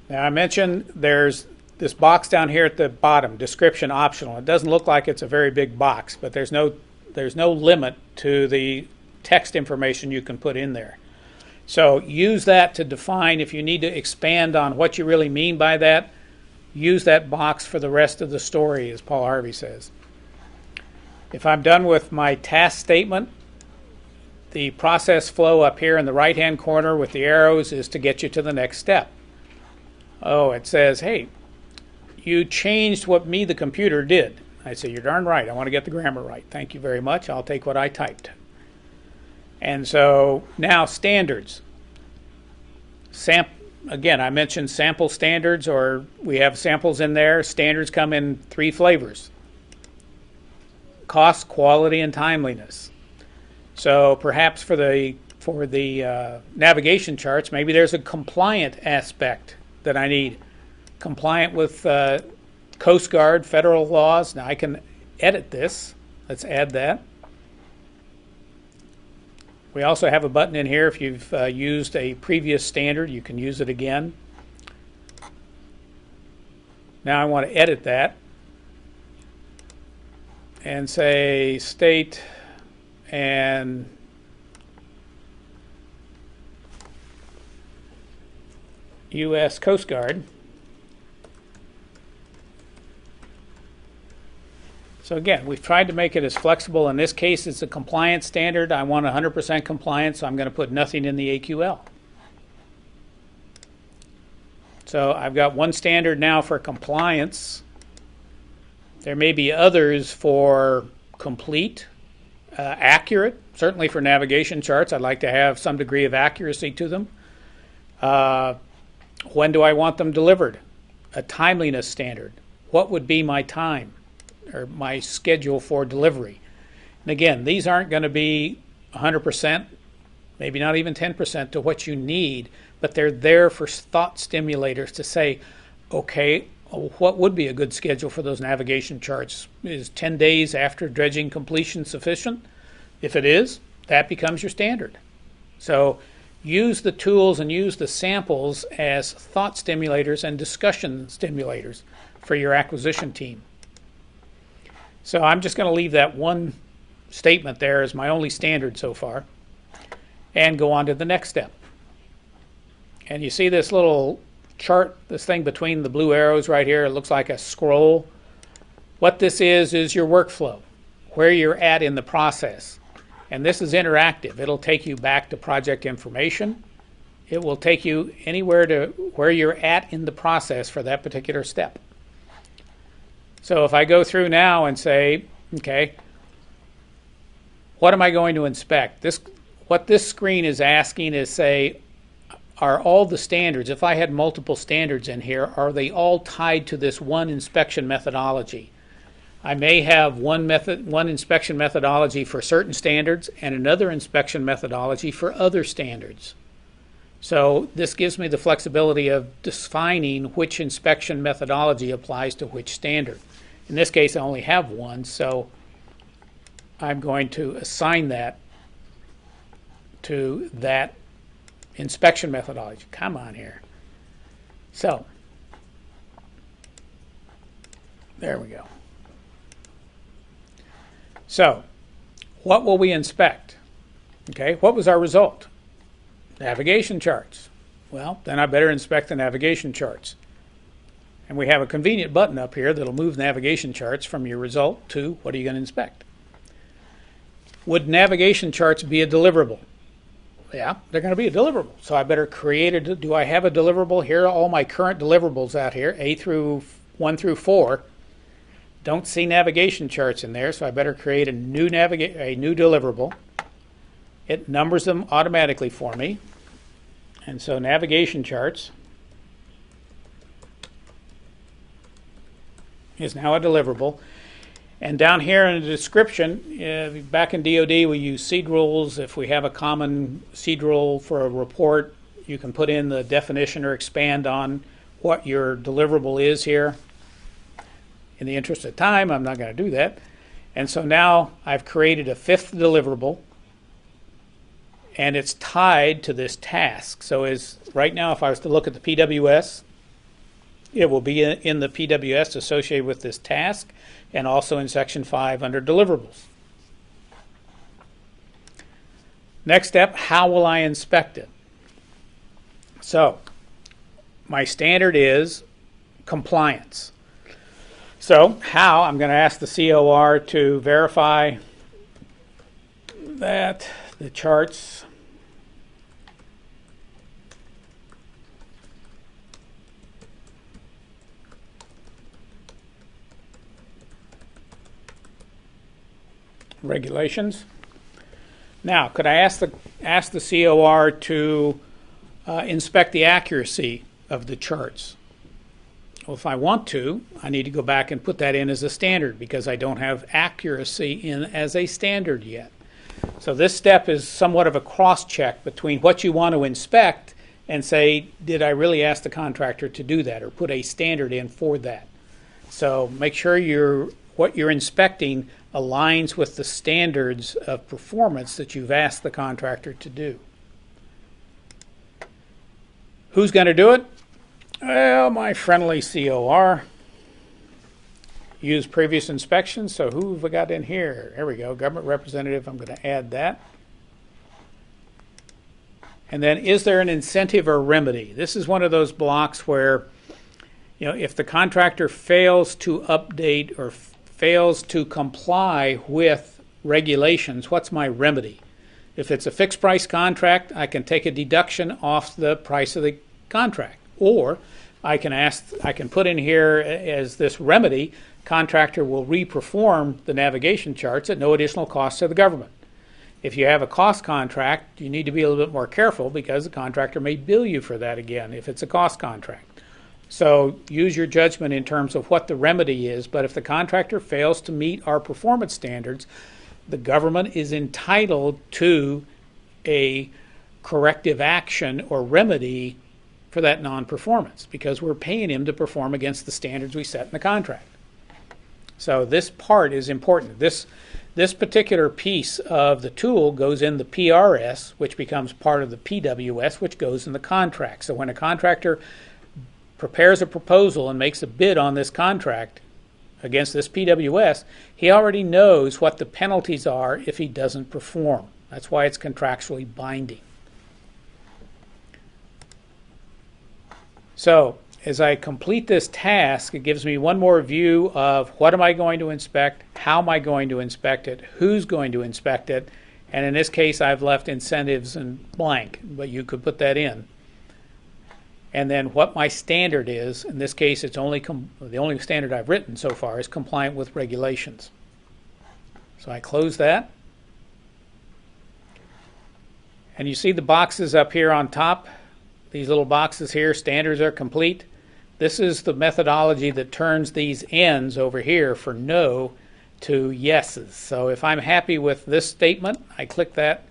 Now, I mentioned there's this box down here at the bottom, description optional. It doesn't look like it's a very big box, but there's no limit to the text information you can put in there. So use that to define. If you need to expand on what you really mean by that, use that box for the rest of the story, as Paul Harvey says. If I'm done with my task statement, the process flow up here in the right-hand corner with the arrows is to get you to the next step. Oh, it says, hey, you changed what me, the computer, did. I say, you're darn right. I want to get the grammar right. Thank you very much. I'll take what I typed. And so now standards. Again, I mentioned sample standards, or we have samples in there. Standards come in 3 flavors: cost, quality, and timeliness. So perhaps for the navigation charts, maybe there's a compliant aspect that I need. Compliant with Coast Guard, federal laws. Now I can edit this. Let's add that. We also have a button in here. If you've used a previous standard, you can use it again. Now I want to edit that and say state and U.S. Coast Guard. So again, we've tried to make it as flexible. In this case, it's a compliance standard. I want 100% compliance, so I'm going to put nothing in the AQL. So I've got one standard now for compliance. There may be others for complete, accurate. Certainly for navigation charts, I'd like to have some degree of accuracy to them. When do I want them delivered? A timeliness standard. What would be my time or my schedule for delivery? And again, these aren't going to be 100%, maybe not even 10% to what you need, but they're there for thought stimulators to say, okay, what would be a good schedule for those navigation charts? Is 10 days after dredging completion sufficient? If it is, that becomes your standard. So use the tools and use the samples as thought stimulators and discussion stimulators for your acquisition team. So I'm just going to leave that one statement there as my only standard so far and go on to the next step. And you see this little chart, this thing between the blue arrows right here. It looks like a scroll. What this is your workflow, where you're at in the process. And this is interactive. It'll take you back to project information. It will take you anywhere to where you're at in the process for that particular step. So if I go through now and say, okay, what am I going to inspect? What this screen is asking is, say, are all the standards, if I had multiple standards in here, are they all tied to this one inspection methodology? I may have one inspection methodology for certain standards and another inspection methodology for other standards. So this gives me the flexibility of defining which inspection methodology applies to which standard. In this case, I only have one, so I'm going to assign that to that inspection methodology. Come on here. So, there we go. So, what will we inspect? Okay, what was our result? Navigation charts. Well, then I better inspect the navigation charts. And we have a convenient button up here that'll move navigation charts from your result to what are you going to inspect. Would navigation charts be a deliverable? Yeah, they're going to be a deliverable. So I better create a, do I have a deliverable? Here are all my current deliverables out here, 1 through 4. Don't see navigation charts in there, so I better create a new deliverable. It numbers them automatically for me. And so navigation charts is now a deliverable. And down here in the description, back in DoD we use seed rules. If we have a common seed rule for a report, you can put in the definition or expand on what your deliverable is here. In the interest of time, I'm not going to do that. And so now I've created a 5th deliverable, and it's tied to this task. So right now, if I was to look at the PWS, it will be in the PWS associated with this task, and also in Section 5 under deliverables. Next step, how will I inspect it? So my standard is compliance. So how? I'm going to ask the COR to verify that the charts regulations. Now, could I ask the COR to inspect the accuracy of the charts? Well, if I want to, I need to go back and put that in as a standard because I don't have accuracy in as a standard yet. So this step is somewhat of a cross-check between what you want to inspect and say, did I really ask the contractor to do that or put a standard in for that? So make sure what you're inspecting aligns with the standards of performance that you've asked the contractor to do. Who's going to do it? Well, my friendly COR. Use previous inspections. So who have we got in here? There we go, government representative. I'm going to add that. And then, is there an incentive or remedy? This is one of those blocks where, if the contractor fails to update or fails to comply with regulations, what's my remedy? If it's a fixed price contract, I can take a deduction off the price of the contract. Or I can put in here as this remedy, contractor will reperform the navigation charts at no additional cost to the government. If you have a cost contract, you need to be a little bit more careful because the contractor may bill you for that again if it's a cost contract. So use your judgment in terms of what the remedy is, but if the contractor fails to meet our performance standards, the government is entitled to a corrective action or remedy for that non-performance because we're paying him to perform against the standards we set in the contract. So this part is important. This particular piece of the tool goes in the PRS, which becomes part of the PWS, which goes in the contract. So when a contractor prepares a proposal and makes a bid on this contract against this PWS, he already knows what the penalties are if he doesn't perform. That's why it's contractually binding. So as I complete this task, it gives me one more view of what am I going to inspect, how am I going to inspect it, who's going to inspect it, and in this case I've left incentives in blank, but you could put that in. And then what my standard is. In this case, it's the only standard I've written so far is compliant with regulations. So I close that. And you see the boxes up here on top. These little boxes here, standards are complete. This is the methodology that turns these N's over here for no to yeses. So if I'm happy with this statement, I click that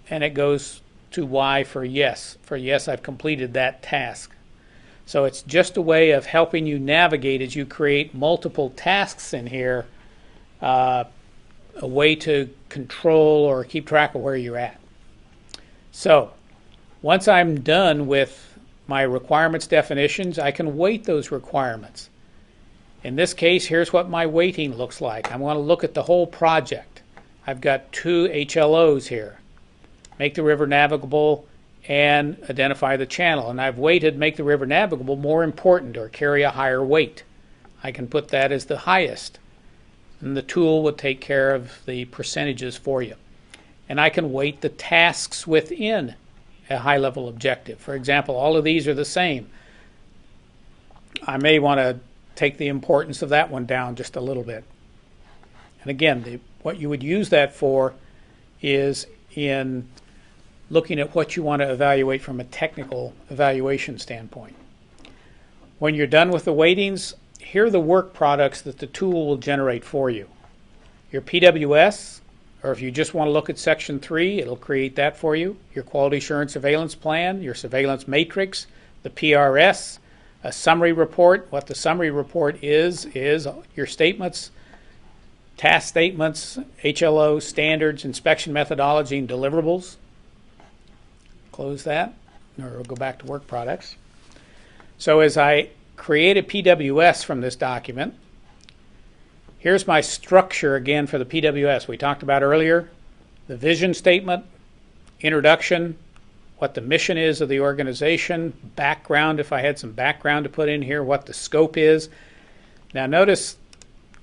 and it goes to Y for yes. For yes, I've completed that task. So it's just a way of helping you navigate as you create multiple tasks in here, a way to control or keep track of where you're at. So once I'm done with my requirements definitions, I can weight those requirements. In this case, here's what my weighting looks like. I want to look at the whole project. I've got 2 HLOs here. Make the river navigable and identify the channel. And I've weighted make the river navigable more important or carry a higher weight. I can put that as the highest. And the tool will take care of the percentages for you. And I can weight the tasks within a high-level objective. For example, all of these are the same. I may want to take the importance of that one down just a little bit. And again, what you would use that for is in looking at what you want to evaluate from a technical evaluation standpoint. When you're done with the weightings, here are the work products that the tool will generate for you. Your PWS, or if you just want to look at Section 3, it'll create that for you. Your Quality Assurance Surveillance Plan, your Surveillance Matrix, the PRS, a summary report. What the summary report is your statements, task statements, HLO, standards, inspection methodology, and deliverables. Close that, or we'll go back to work products. So as I create a PWS from this document, here's my structure again for the PWS we talked about earlier. The vision statement, introduction, what the mission is of the organization, background, if I had some background to put in here, what the scope is. Now notice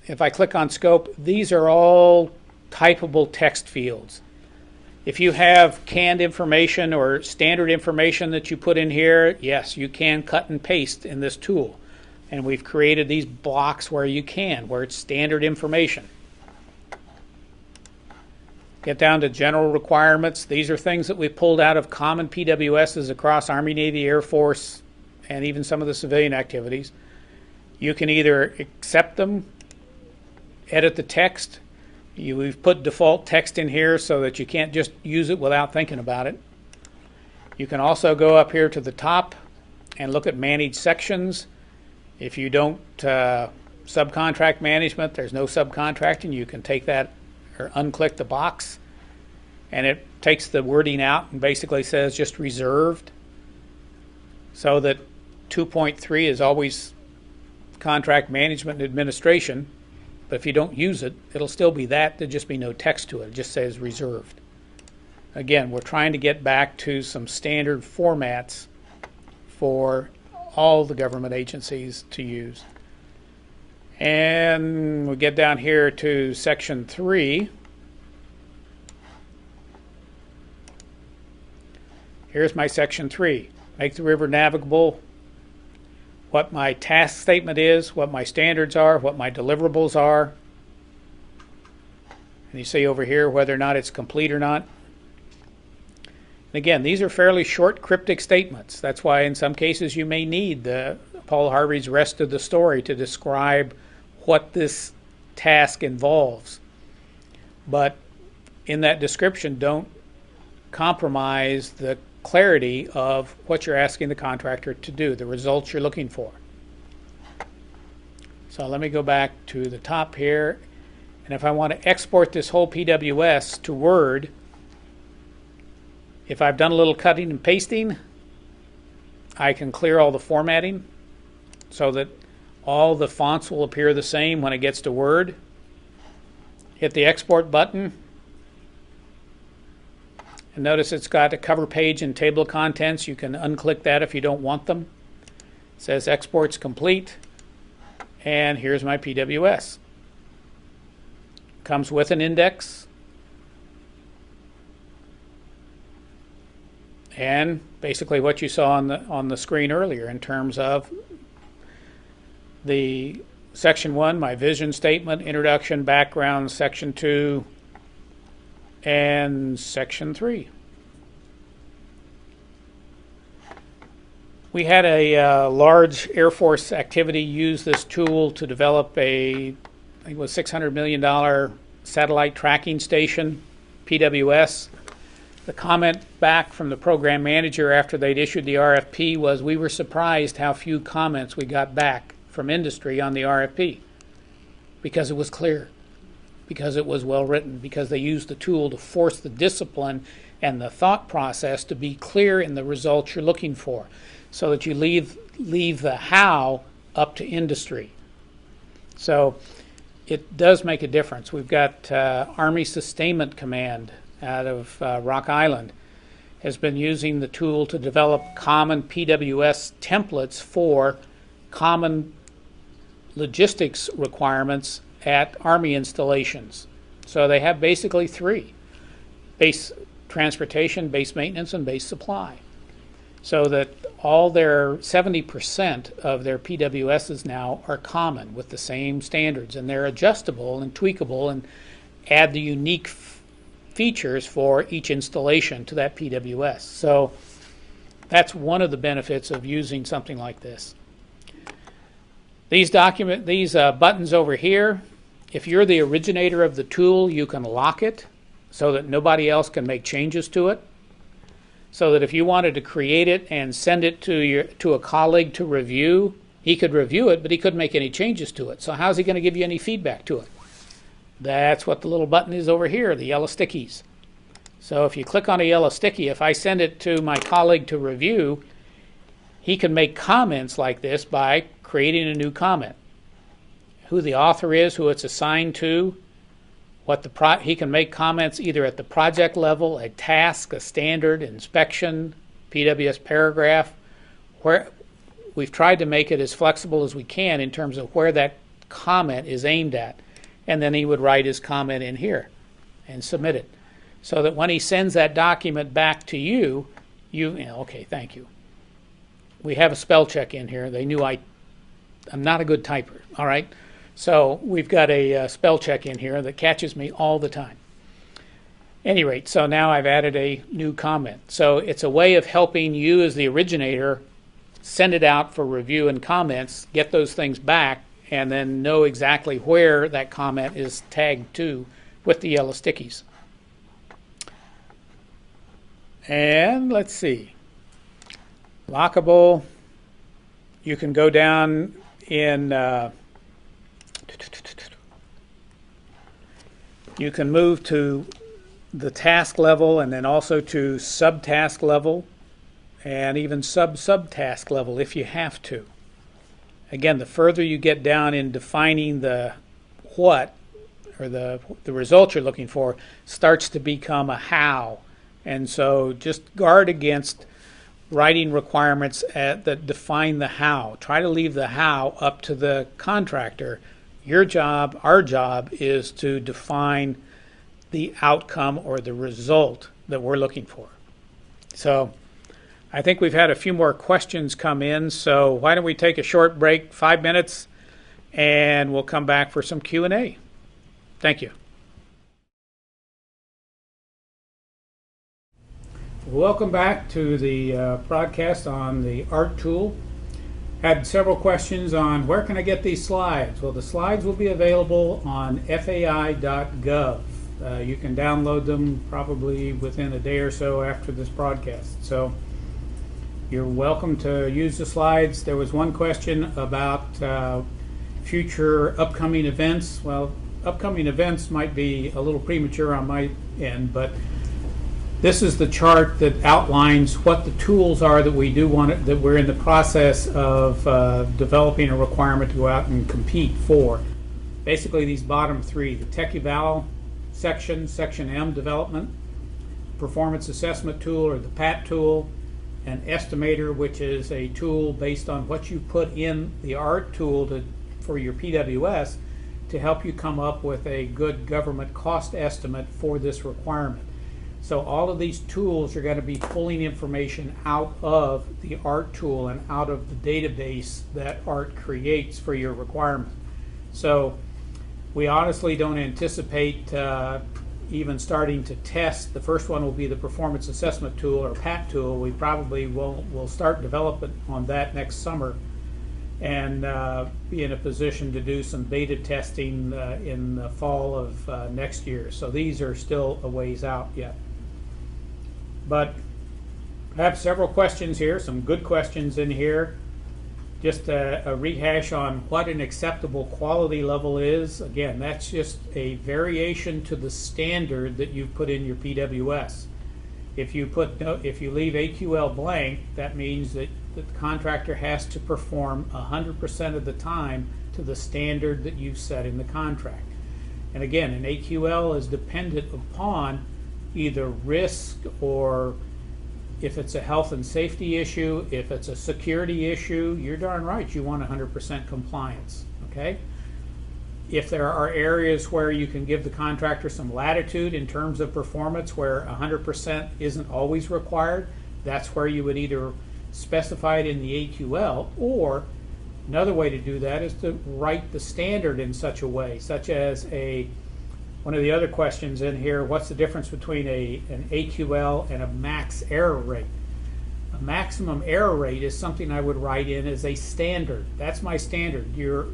if I click on scope, these are all typable text fields. If you have canned information or standard information that you put in here, yes, you can cut and paste in this tool. And we've created these blocks where you can, where it's standard information. Get down to general requirements. These are things that we pulled out of common PWSs across Army, Navy, Air Force, and even some of the civilian activities. You can either accept them, edit the text. We've put default text in here so that you can't just use it without thinking about it. You can also go up here to the top and look at managed sections. If you don't subcontract management, there's no subcontracting, you can take that or unclick the box and it takes the wording out and basically says just reserved, so that 2.3 is always contract management and administration, but if you don't use it, it'll still be that. There'll just be no text to it. It just says reserved. Again, we're trying to get back to some standard formats for all the government agencies to use. And we get down here to Section 3. Here's my Section 3. Make the river navigable, what my task statement is, what my standards are, what my deliverables are. And you see over here whether or not it's complete or not. And again, these are fairly short, cryptic statements. That's why in some cases you may need Paul Harvey's rest of the story to describe what this task involves. But in that description, don't compromise the clarity of what you're asking the contractor to do, the results you're looking for. So let me go back to the top here. And if I want to export this whole PWS to Word, if I've done a little cutting and pasting, I can clear all the formatting so that all the fonts will appear the same when it gets to Word. Hit the export button. And notice it's got a cover page and table of contents. You can unclick that if you don't want them. It says export's complete. And here's my PWS. Comes with an index. And basically what you saw on the screen earlier in terms of the Section 1, my vision statement, introduction, background, Section 2, and Section 3. We had a large Air Force activity use this tool to develop I think it was $600 million satellite tracking station, PWS. The comment back from the program manager after they'd issued the RFP was, we were surprised how few comments we got back from industry on the RFP, because it was clear, because it was well written, because they used the tool to force the discipline and the thought process to be clear in the results you're looking for, so that you leave the how up to industry. So it does make a difference. We've got Army Sustainment Command out of Rock Island has been using the tool to develop common PWS templates for common logistics requirements at Army installations. So they have basically three: base transportation, base maintenance, and base supply. So that all their 70% of their PWSs now are common with the same standards, and they're adjustable and tweakable and add the unique features for each installation to that PWS. So that's one of the benefits of using something like this. These buttons over here, if you're the originator of the tool, you can lock it so that nobody else can make changes to it. So that if you wanted to create it and send it to a colleague to review, he could review it, but he couldn't make any changes to it. So how's he going to give you any feedback to it? That's what the little button is over here, the yellow stickies. So if you click on a yellow sticky, if I send it to my colleague to review, he can make comments like this by creating a new comment. Who the author is, who it's assigned to, he can make comments either at the project level, a task, a standard, inspection, PWS paragraph. Where we've tried to make it as flexible as we can in terms of where that comment is aimed at. And then he would write his comment in here and submit it. So that when he sends that document back to you, okay, thank you. We have a spell check in here. They knew I'm not a good typer, all right? So we've got a spell check in here that catches me all the time. Any rate, so now I've added a new comment. So it's a way of helping you as the originator send it out for review and comments, get those things back, and then know exactly where that comment is tagged to with the yellow stickies. And let's see. Lockable. You can go down in... you can move to the task level and then also to subtask level and even sub-subtask level if you have to. Again, the further you get down in defining the what or the result you're looking for starts to become a how. And so just guard against writing requirements that define the how. Try to leave the how up to the contractor. Your job, our job, is to define the outcome or the result that we're looking for. So I think we've had a few more questions come in, so why don't we take a short break, 5 minutes, and we'll come back for some Q&A. Thank you. Welcome back to the broadcast on the ARRT tool. Had several questions on where can I get these slides. Well, the slides will be available on fai.gov. You can download them probably within a day or so after this broadcast. So you're welcome to use the slides. There was one question about future upcoming events. Well, upcoming events might be a little premature on my end, but this is the chart that outlines what the tools are that we do want that we're in the process of developing a requirement to go out and compete for. Basically, these bottom three: the tech eval section, section M development, performance assessment tool or the PAT tool, an estimator, which is a tool based on what you put in the ARRT tool for your PWS to help you come up with a good government cost estimate for this requirement. So all of these tools are going to be pulling information out of the ARRT tool and out of the database that ARRT creates for your requirement. So we honestly don't anticipate even starting to test. The first one will be the performance assessment tool or PAT tool. We probably will start development on that next summer and be in a position to do some beta testing in the fall of next year. So these are still a ways out yet. But I have several questions here, some good questions in here. Just a rehash on what an acceptable quality level is. Again, that's just a variation to the standard that you put in your PWS. If you leave AQL blank, that means that the contractor has to perform 100% of the time to the standard that you've set in the contract. And again, an AQL is dependent upon either risk, or if it's a health and safety issue, if it's a security issue, you're darn right, you want 100% compliance, okay? If there are areas where you can give the contractor some latitude in terms of performance where 100% isn't always required, that's where you would either specify it in the AQL, or another way to do that is to write the standard in such a way, such as one of the other questions in here, what's the difference between an AQL and a max error rate? A maximum error rate is something I would write in as a standard. That's my standard. Your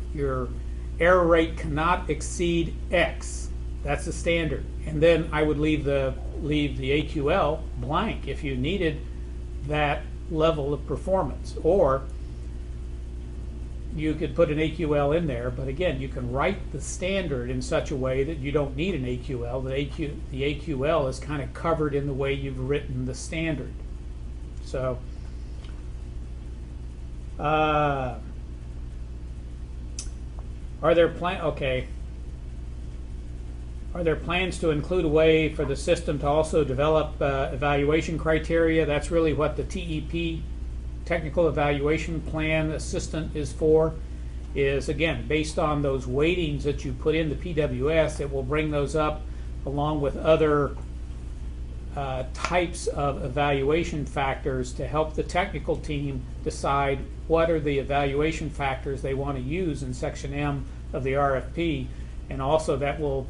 error rate cannot exceed X. That's the standard. And then I would leave the AQL blank if you needed that level of performance. Or you could put an AQL in there, but again, you can write the standard in such a way that you don't need an AQL. The AQL is kind of covered in the way you've written the standard. So, are there plans to include a way for the system to also develop evaluation criteria? That's really what the TEP, Technical Evaluation Plan Assistant, is for. Is again based on those weightings that you put in the PWS. It will bring those up along with other types of evaluation factors to help the technical team decide what are the evaluation factors they want to use in Section M of the RFP, and also that will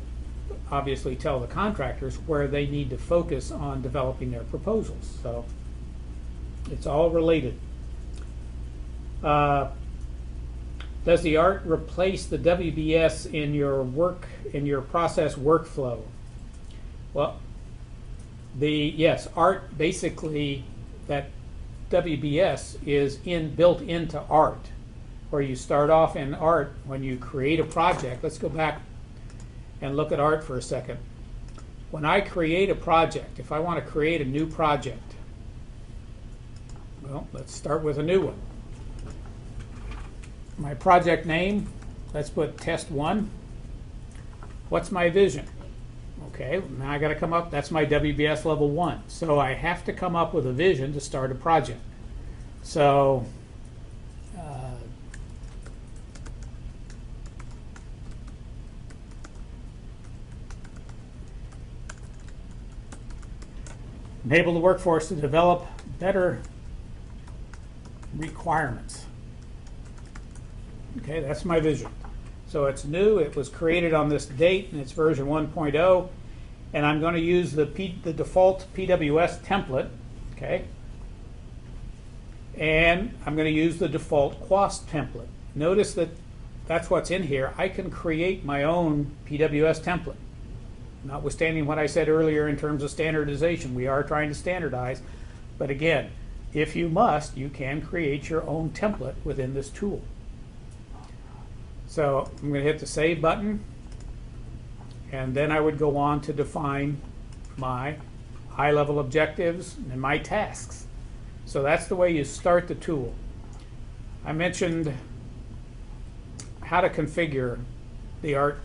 obviously tell the contractors where they need to focus on developing their proposals. So it's all related. Does the ARRT replace the WBS in your process workflow? Well, yes, ARRT basically, that WBS is built into ARRT, where you start off in ARRT when you create a project. Let's go back and look at ARRT for a second. When I create a project, if I want to create a new project, well, let's start with a new one. My project name, let's put test 1. What's my vision? Okay, now I got to come up, that's my WBS level 1. So I have to come up with a vision to start a project. So enable the workforce to develop better requirements. Okay, that's my vision. So it's new, it was created on this date, and it's version 1.0, and I'm going to use the default PWS template, okay? And I'm going to use the default QoS template. Notice that that's what's in here. I can create my own PWS template. Notwithstanding what I said earlier in terms of standardization, we are trying to standardize, but again, if you must, you can create your own template within this tool. So I'm going to hit the Save button, and then I would go on to define my high-level objectives and my tasks. So that's the way you start the tool. I mentioned how to configure the ARRT.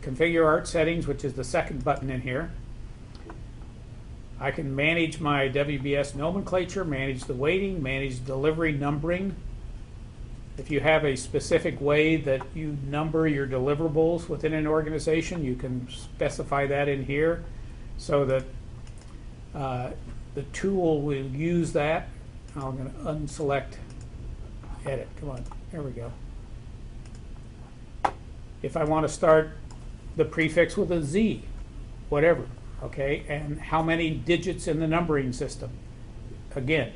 Configure ARRT settings, which is the second button in here. I can manage my WBS nomenclature, manage the weighting, manage delivery numbering. If you have a specific way that you number your deliverables within an organization, you can specify that in here so that the tool will use that. I'm going to unselect edit. Come on, there we go. If I want to start the prefix with a Z, whatever, okay, and how many digits in the numbering system. Again,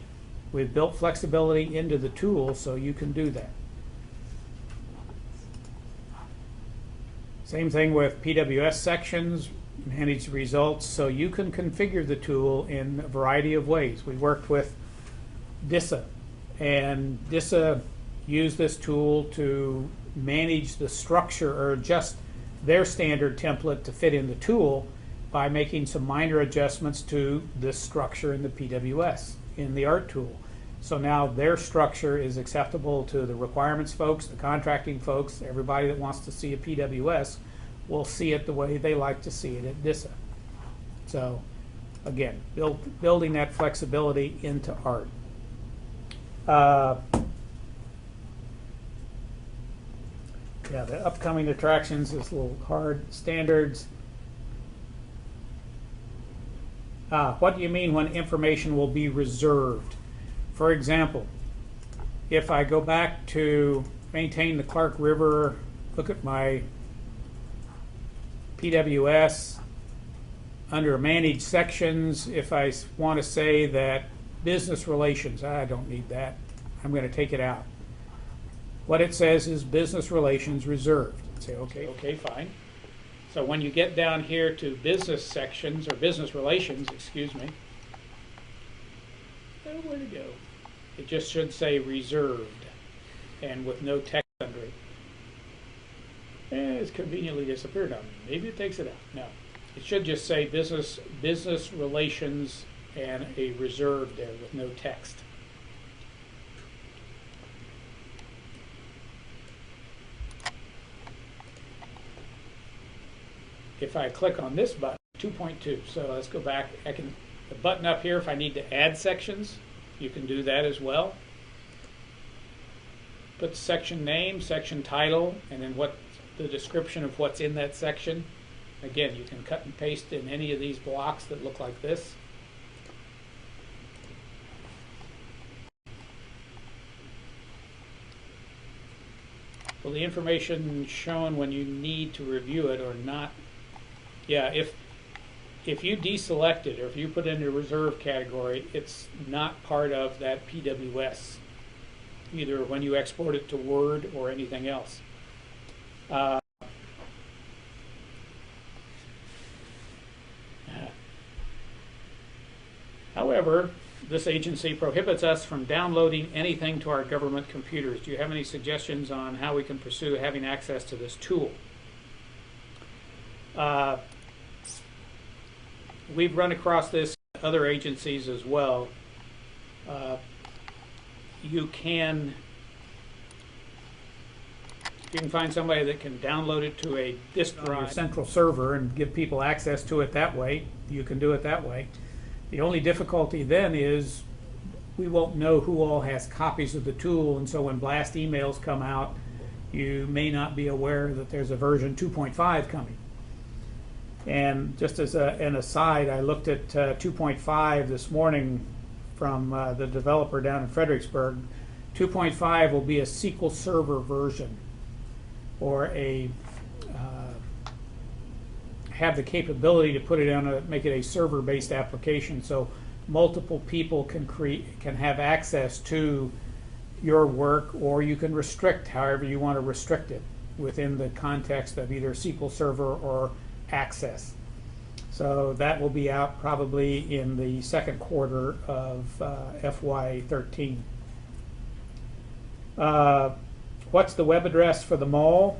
we've built flexibility into the tool so you can do that. Same thing with PWS sections, manage results, so you can configure the tool in a variety of ways. We worked with DISA, and DISA used this tool to manage the structure or adjust their standard template to fit in the tool by making some minor adjustments to this structure in the PWS, in the ARRT tool. So now their structure is acceptable to the requirements folks, the contracting folks, everybody that wants to see a PWS will see it the way they like to see it at DISA. So again, building that flexibility into ARRT. Yeah, the upcoming attractions is a little hard. Standards. What do you mean when information will be reserved? For example, if I go back to maintain the Clark River, look at my PWS, under manage sections, if I want to say that business relations, I don't need that. I'm going to take it out. What it says is business relations reserved. Say, okay, fine. So when you get down here to business sections, or business relations, excuse me, where to go? It just should say reserved, and with no text under it. It's conveniently disappeared on me. Maybe it takes it out. No. It should just say business relations and a reserve there with no text. If I click on this button, 2.2, so let's go back. The button up here, if I need to add sections, you can do that as well. Put section name, section title, and then what the description of what's in that section. Again, you can cut and paste in any of these blocks that look like this. Will the information shown when you need to review it or not? Yeah, if you deselect it or if you put it in a reserve category, it's not part of that PWS, either when you export it to Word or anything else. However, this agency prohibits us from downloading anything to our government computers. Do you have any suggestions on how we can pursue having access to this tool? We've run across this in other agencies as well. You can find somebody that can download it to a disk drive, central server, and give people access to it that way. You can do it that way. The only difficulty then is we won't know who all has copies of the tool, and so when blast emails come out, you may not be aware that there's a version 2.5 coming. And just as an aside, I looked at 2.5 this morning from the developer down in Fredericksburg. 2.5 will be a SQL Server version, or a have the capability to put it on make it a server-based application, so multiple people can have access to your work, or you can restrict however you want to restrict it within the context of either SQL Server or Access. So that will be out probably in the second quarter of FY13. What's the web address for the mall?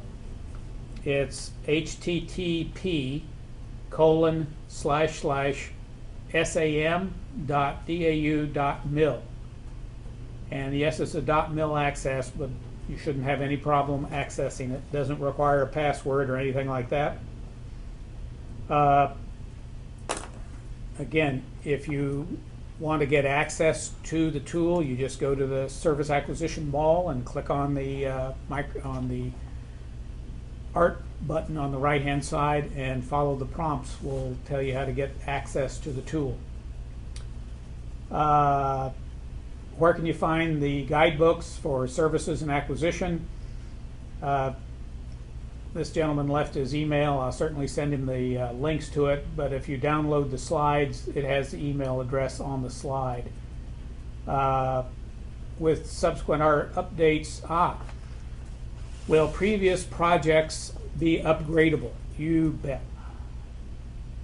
It's http://sam.dau.mil. And yes, it's a .mil access, but you shouldn't have any problem accessing it. It doesn't require a password or anything like that. Again, if you want to get access to the tool, you just go to the Service Acquisition Mall and click on the ARRT button on the right-hand side, and follow the prompts. Will tell you how to get access to the tool. Where can you find the guidebooks for services and acquisition? This gentleman left his email. I'll certainly send him the links to it, but if you download the slides, it has the email address on the slide. With subsequent updates, will previous projects be upgradable? You bet.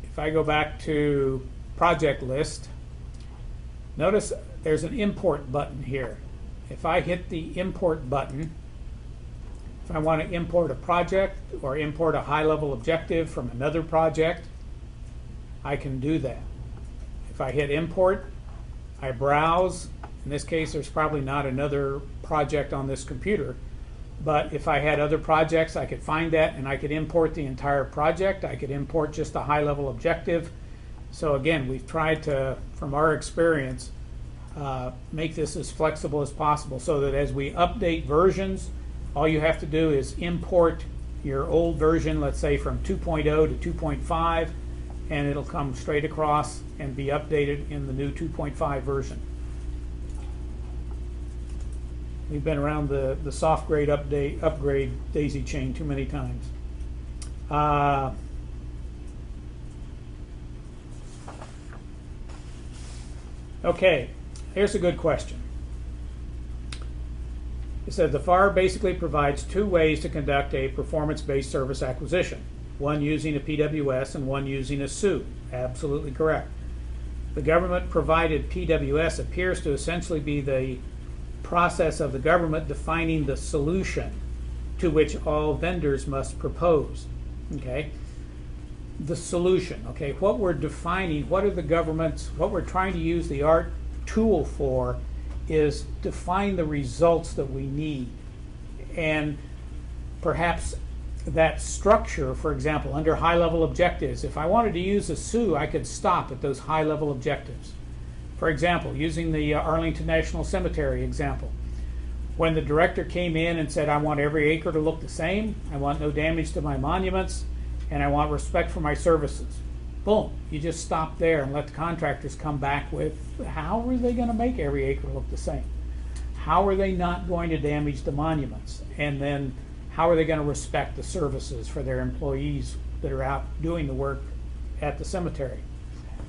If I go back to project list, notice there's an import button here. If I hit the import button, if I want to import a project or import a high-level objective from another project, I can do that. If I hit import, I browse. In this case, there's probably not another project on this computer, but if I had other projects, I could find that and I could import the entire project. I could import just a high-level objective. So again, we've tried to, from our experience, make this as flexible as possible so that as we update versions, all you have to do is import your old version, let's say from 2.0 to 2.5, and it'll come straight across and be updated in the new 2.5 version. We've been around the soft grade upgrade daisy chain too many times. Okay, here's a good question. It says the FAR basically provides two ways to conduct a performance-based service acquisition, one using a PWS and one using a SUE. Absolutely correct. The government-provided PWS appears to essentially be the process of the government defining the solution to which all vendors must propose. Okay? The solution. Okay, what we're defining, what we're trying to use the ARRT tool for is define the results that we need. And perhaps that structure, for example, under high-level objectives, if I wanted to use a SUE, I could stop at those high-level objectives. For example, using the Arlington National Cemetery example, when the director came in and said, I want every acre to look the same, I want no damage to my monuments, and I want respect for my services. Boom, you just stop there and let the contractors come back with how are they going to make every acre look the same? How are they not going to damage the monuments? And then how are they going to respect the services for their employees that are out doing the work at the cemetery?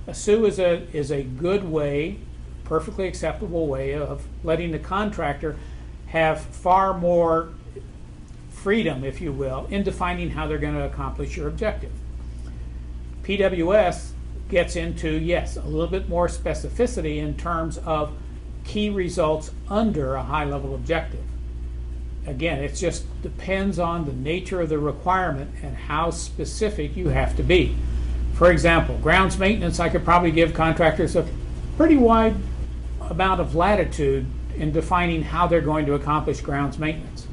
A SUE is a good way, perfectly acceptable way of letting the contractor have far more freedom, if you will, in defining how they're going to accomplish your objective. PWS gets into, yes, a little bit more specificity in terms of key results under a high-level objective. Again, it just depends on the nature of the requirement and how specific you have to be. For example, grounds maintenance, I could probably give contractors a pretty wide amount of latitude in defining how they're going to accomplish grounds maintenance.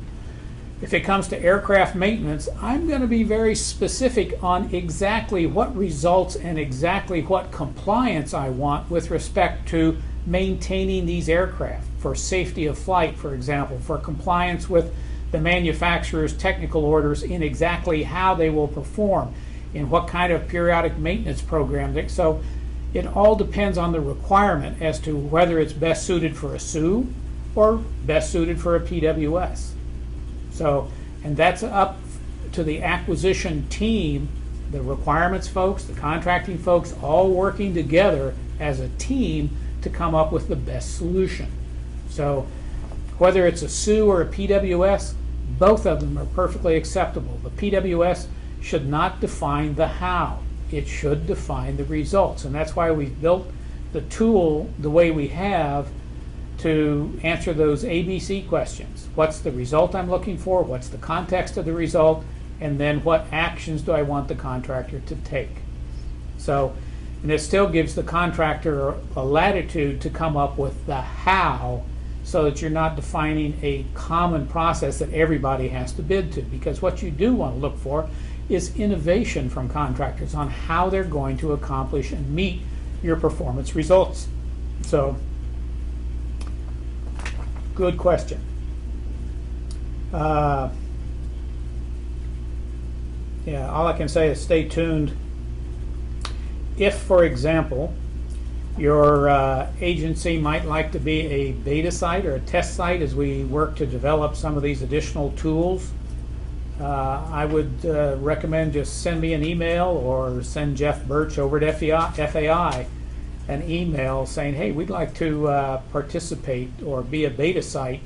If it comes to aircraft maintenance, I'm going to be very specific on exactly what results and exactly what compliance I want with respect to maintaining these aircraft for safety of flight, for example, for compliance with the manufacturer's technical orders in exactly how they will perform, in what kind of periodic maintenance program. So it all depends on the requirement as to whether it's best suited for a SUE or best suited for a PWS. So, and that's up to the acquisition team, the requirements folks, the contracting folks, all working together as a team to come up with the best solution. So whether it's a SUE or a PWS, both of them are perfectly acceptable. The PWS should not define the how. It should define the results. And that's why we've built the tool the way we have to answer those ABC questions. What's the result I'm looking for? What's the context of the result? And then what actions do I want the contractor to take? So, and it still gives the contractor a latitude to come up with the how, so that you're not defining a common process that everybody has to bid to. Because what you do want to look for is innovation from contractors on how they're going to accomplish and meet your performance results. So, good question. Yeah, all I can say is stay tuned. If, for example, your agency might like to be a beta site or a test site as we work to develop some of these additional tools, I would recommend just send me an email or send Jeff Birch over at FAI an email saying, hey, we'd like to participate or be a beta site,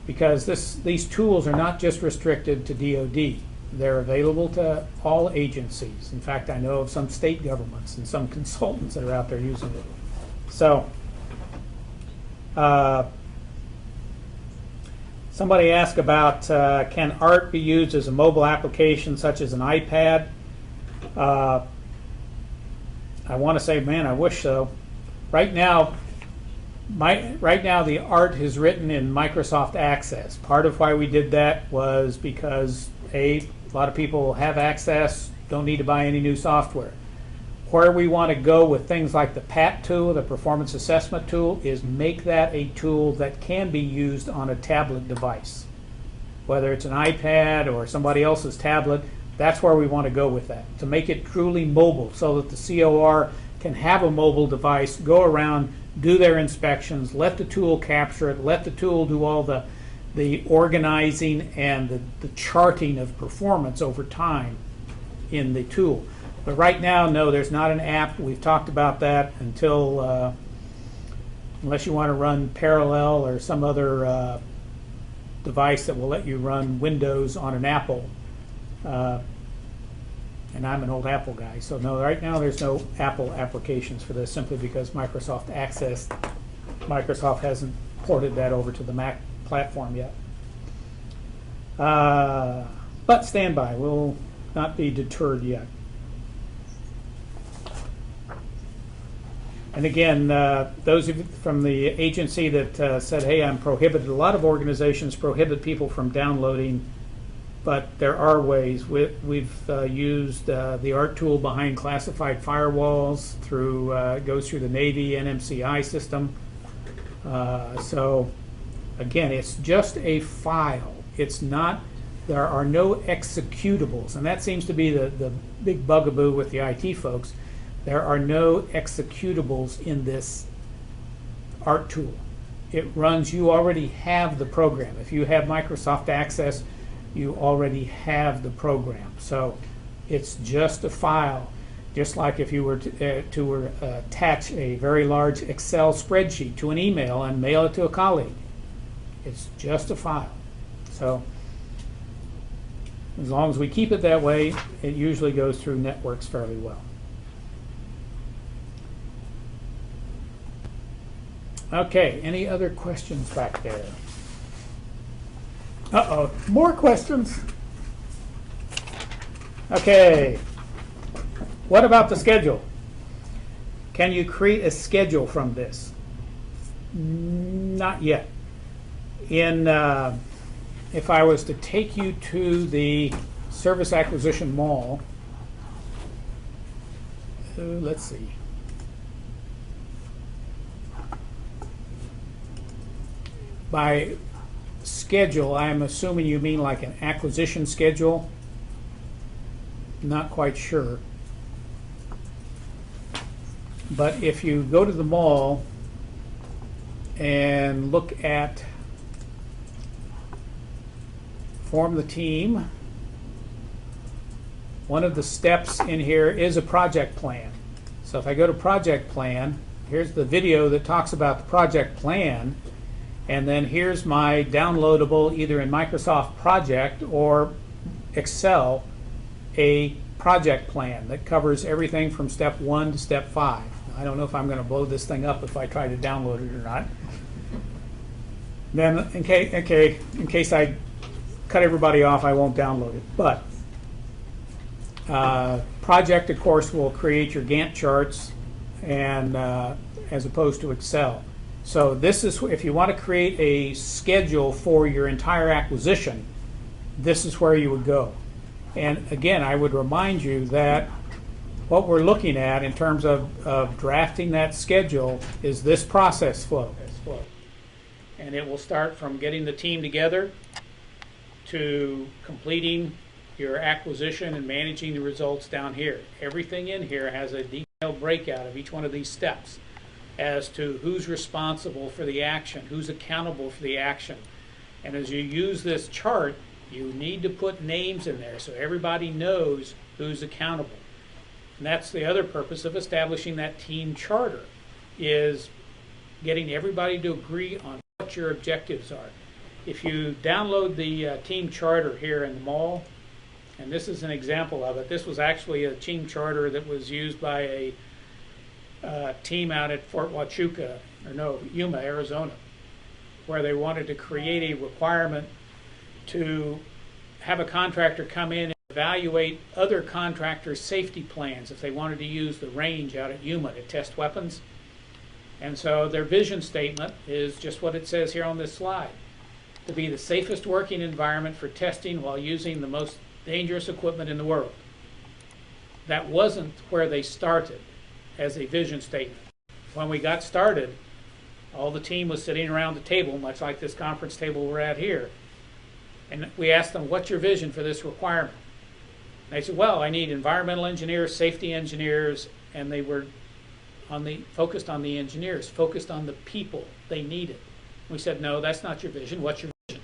because these tools are not just restricted to DoD. They're available to all agencies. In fact, I know of some state governments and some consultants that are out there using it. So, somebody asked about can ARRT be used as a mobile application such as an iPad? I want to say, man, I wish so. Right now, the ARRT is written in Microsoft Access. Part of why we did that was because a lot of people have access, don't need to buy any new software. Where we want to go with things like the PAT tool, the performance assessment tool, is make that a tool that can be used on a tablet device. Whether it's an iPad or somebody else's tablet, that's where we want to go with that. To make it truly mobile so that the COR can have a mobile device, go around, do their inspections, let the tool capture it, let the tool do all the organizing and the charting of performance over time in the tool. But right now, no, there's not an app. We've talked about that until, unless you want to run Parallel or some other device that will let you run Windows on an Apple. And I'm an old Apple guy, so no, right now there's no Apple applications for this, simply because Microsoft hasn't ported that over to the Mac platform yet. But stand by, we'll not be deterred yet. And again, those of you from the agency that said, hey, I'm prohibited, a lot of organizations prohibit people from downloading, but there are ways. We've used the ARRT tool behind classified firewalls, it goes through the Navy NMCI system. So again, it's just a file. It's not, there are no executables, and that seems to be the big bugaboo with the IT folks. There are no executables in this ARRT tool. It runs, you already have the program. If you have Microsoft Access, you already have the program. So it's just a file, just like if you were to attach a very large Excel spreadsheet to an email and mail it to a colleague. It's just a file. So as long as we keep it that way, it usually goes through networks fairly well. Okay, any other questions back there? Uh-oh, more questions? Okay, what about the schedule? Can you create a schedule from this? Not yet. If I was to take you to the Service Acquisition Mall, let's see. By schedule, I am assuming you mean like an acquisition schedule. Not quite sure. But if you go to the mall and look at form the team, one of the steps in here is a project plan. So if I go to project plan, here's the video that talks about the project plan. And then here's my downloadable, either in Microsoft Project or Excel, a project plan that covers everything from step 1 to step 5. I don't know if I'm going to blow this thing up if I try to download it or not. Then, in case I cut everybody off, I won't download it. But Project, of course, will create your Gantt charts, and as opposed to Excel. So this is, if you want to create a schedule for your entire acquisition, this is where you would go. And again, I would remind you that what we're looking at in terms of drafting that schedule is this process flow. And it will start from getting the team together to completing your acquisition and managing the results down here. Everything in here has a detailed breakout of each one of these steps as to who's responsible for the action, who's accountable for the action. And as you use this chart, you need to put names in there so everybody knows who's accountable. And that's the other purpose of establishing that team charter, is getting everybody to agree on what your objectives are. If you download the team charter here in the mall, and this is an example of it. This was actually a team charter that was used by a team out at Yuma, Arizona, where they wanted to create a requirement to have a contractor come in evaluate other contractors' safety plans if they wanted to use the range out at Yuma to test weapons. And so their vision statement is just what it says here on this slide: to be the safest working environment for testing while using the most dangerous equipment in the world. That wasn't where they started as a vision statement. When we got started, all the team was sitting around the table, much like this conference table we're at here. And we asked them, what's your vision for this requirement? And they said, well, I need environmental engineers, safety engineers, and they were focused on the engineers, focused on the people they needed. We said, no, that's not your vision. What's your vision?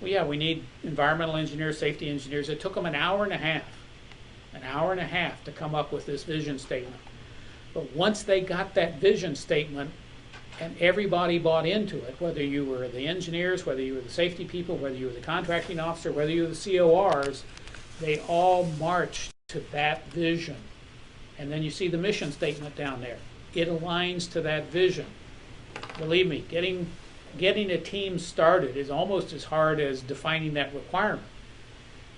Well, yeah, we need environmental engineers, safety engineers. It took them an hour and a half to come up with this vision statement. But once they got that vision statement and everybody bought into it, whether you were the engineers, whether you were the safety people, whether you were the contracting officer, whether you were the CORs, they all marched to that vision. And then you see the mission statement down there. It aligns to that vision. Believe me, getting a team started is almost as hard as defining that requirement,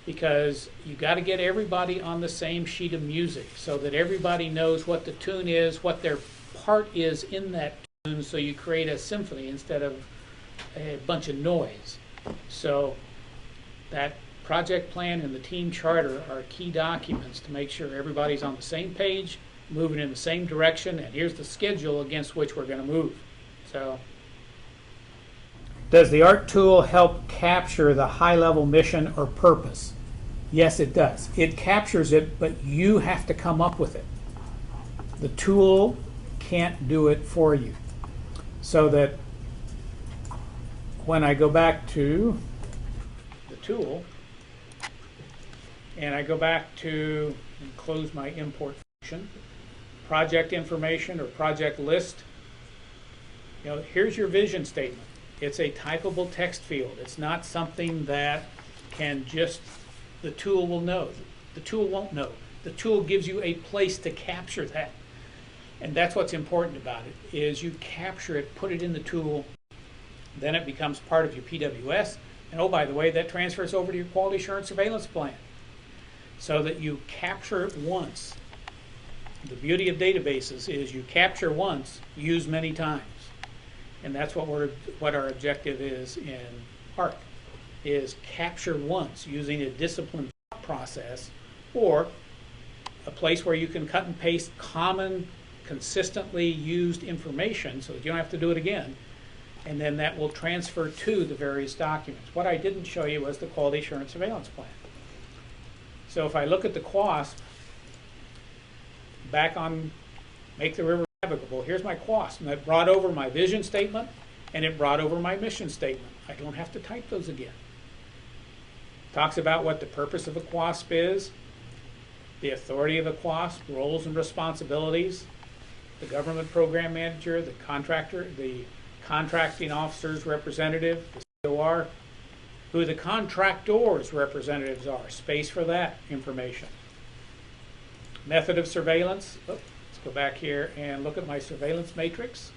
because you got to get everybody on the same sheet of music so that everybody knows what the tune is, what their part is in that tune, so you create a symphony instead of a bunch of noise. So that project plan and the team charter are key documents to make sure everybody's on the same page, moving in the same direction, and here's the schedule against which we're going to move. So, does the ARRT tool help capture the high-level mission or purpose? Yes, it does. It captures it, but you have to come up with it. The tool can't do it for you. So that when I go back to the tool, and I go back to and close my import function, project information or project list, here's your vision statement. It's a typable text field. It's not something that can just, the tool will know. The tool won't know. The tool gives you a place to capture that. And that's what's important about it, is you capture it, put it in the tool, then it becomes part of your PWS. And oh, by the way, that transfers over to your quality assurance surveillance plan, so that you capture it once. The beauty of databases is you capture once, use many times. And that's what our objective is in ARRT, is capture once using a disciplined process, or a place where you can cut and paste common, consistently used information so that you don't have to do it again, and then that will transfer to the various documents. What I didn't show you was the quality assurance surveillance plan. So if I look at the QASP, back on Make the River Navigable, here's my QASP, and it brought over my vision statement and it brought over my mission statement. I don't have to type those again. Talks about what the purpose of a QASP is, the authority of a QASP, roles and responsibilities, the government program manager, the contractor, the contracting officer's representative, the COR, who the contractor's representatives are, space for that information. Method of surveillance. Let's go back here and look at my surveillance matrix.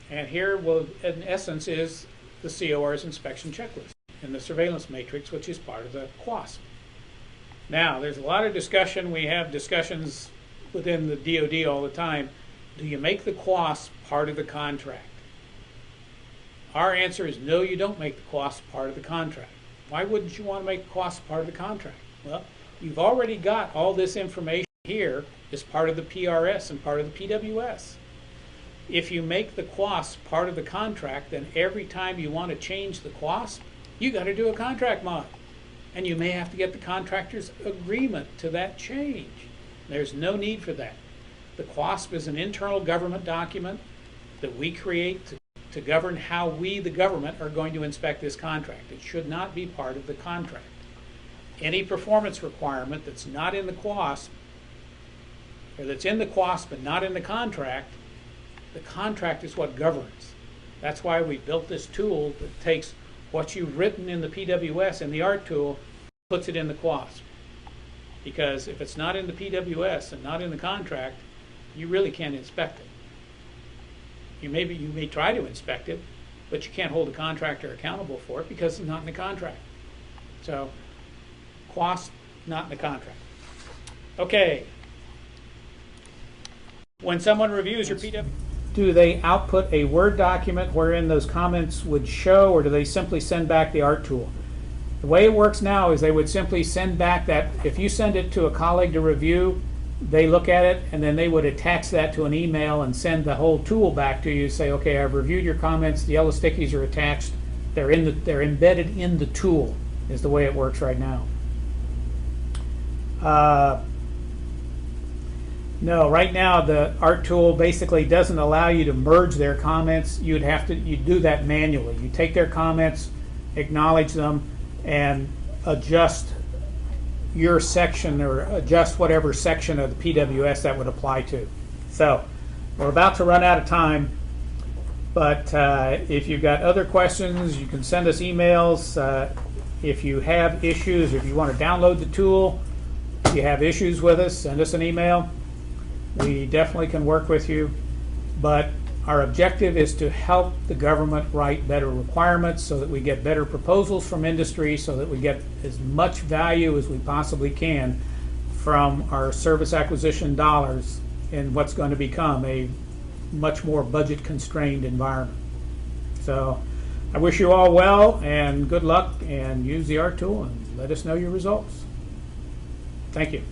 And here, in essence, is the COR's inspection checklist in the surveillance matrix, which is part of the QASP. Now, there's a lot of discussion. We have discussions within the DoD all the time. Do you make the QASP part of the contract? Our answer is no, you don't make the QASP part of the contract. Why wouldn't you want to make the QASP part of the contract? Well, you've already got all this information here as part of the PRS and part of the PWS. If you make the QASP part of the contract, then every time you want to change the QASP, you got to do a contract mod. And you may have to get the contractor's agreement to that change. There's no need for that. The QASP is an internal government document that we create to govern how we, the government, are going to inspect this contract. It should not be part of the contract. Any performance requirement that's not in the QASP, or that's in the QASP but not in the contract is what governs. That's why we built this tool that takes what you've written in the PWS and the ARRT tool, puts it in the QASP. Because if it's not in the PWS and not in the contract, you really can't inspect it. You may try to inspect it, but you can't hold a contractor accountable for it because it's not in the contract. So, cost, not in the contract. Okay. When someone reviews your PW, do they output a Word document wherein those comments would show, or do they simply send back the ARRT tool? The way it works now is they would simply send back that, if you send it to a colleague to review, they look at it and then they would attach that to an email and send the whole tool back to you. Say, okay, I've reviewed your comments, the yellow stickies are attached, they're embedded in the tool, is the way it works right now. No, right now the ARRT tool basically doesn't allow you to merge their comments. You do that manually. You take their comments, acknowledge them, and adjust your section or adjust whatever section of the PWS that would apply to. So we're about to run out of time, but if you've got other questions, you can send us emails. If you have issues, if you want to download the tool, if you have issues with us, send us an email. We definitely can work with you, but our objective is to help the government write better requirements so that we get better proposals from industry, so that we get as much value as we possibly can from our service acquisition dollars in what's going to become a much more budget constrained environment. So I wish you all well and good luck, and use the ARRT tool and let us know your results. Thank you.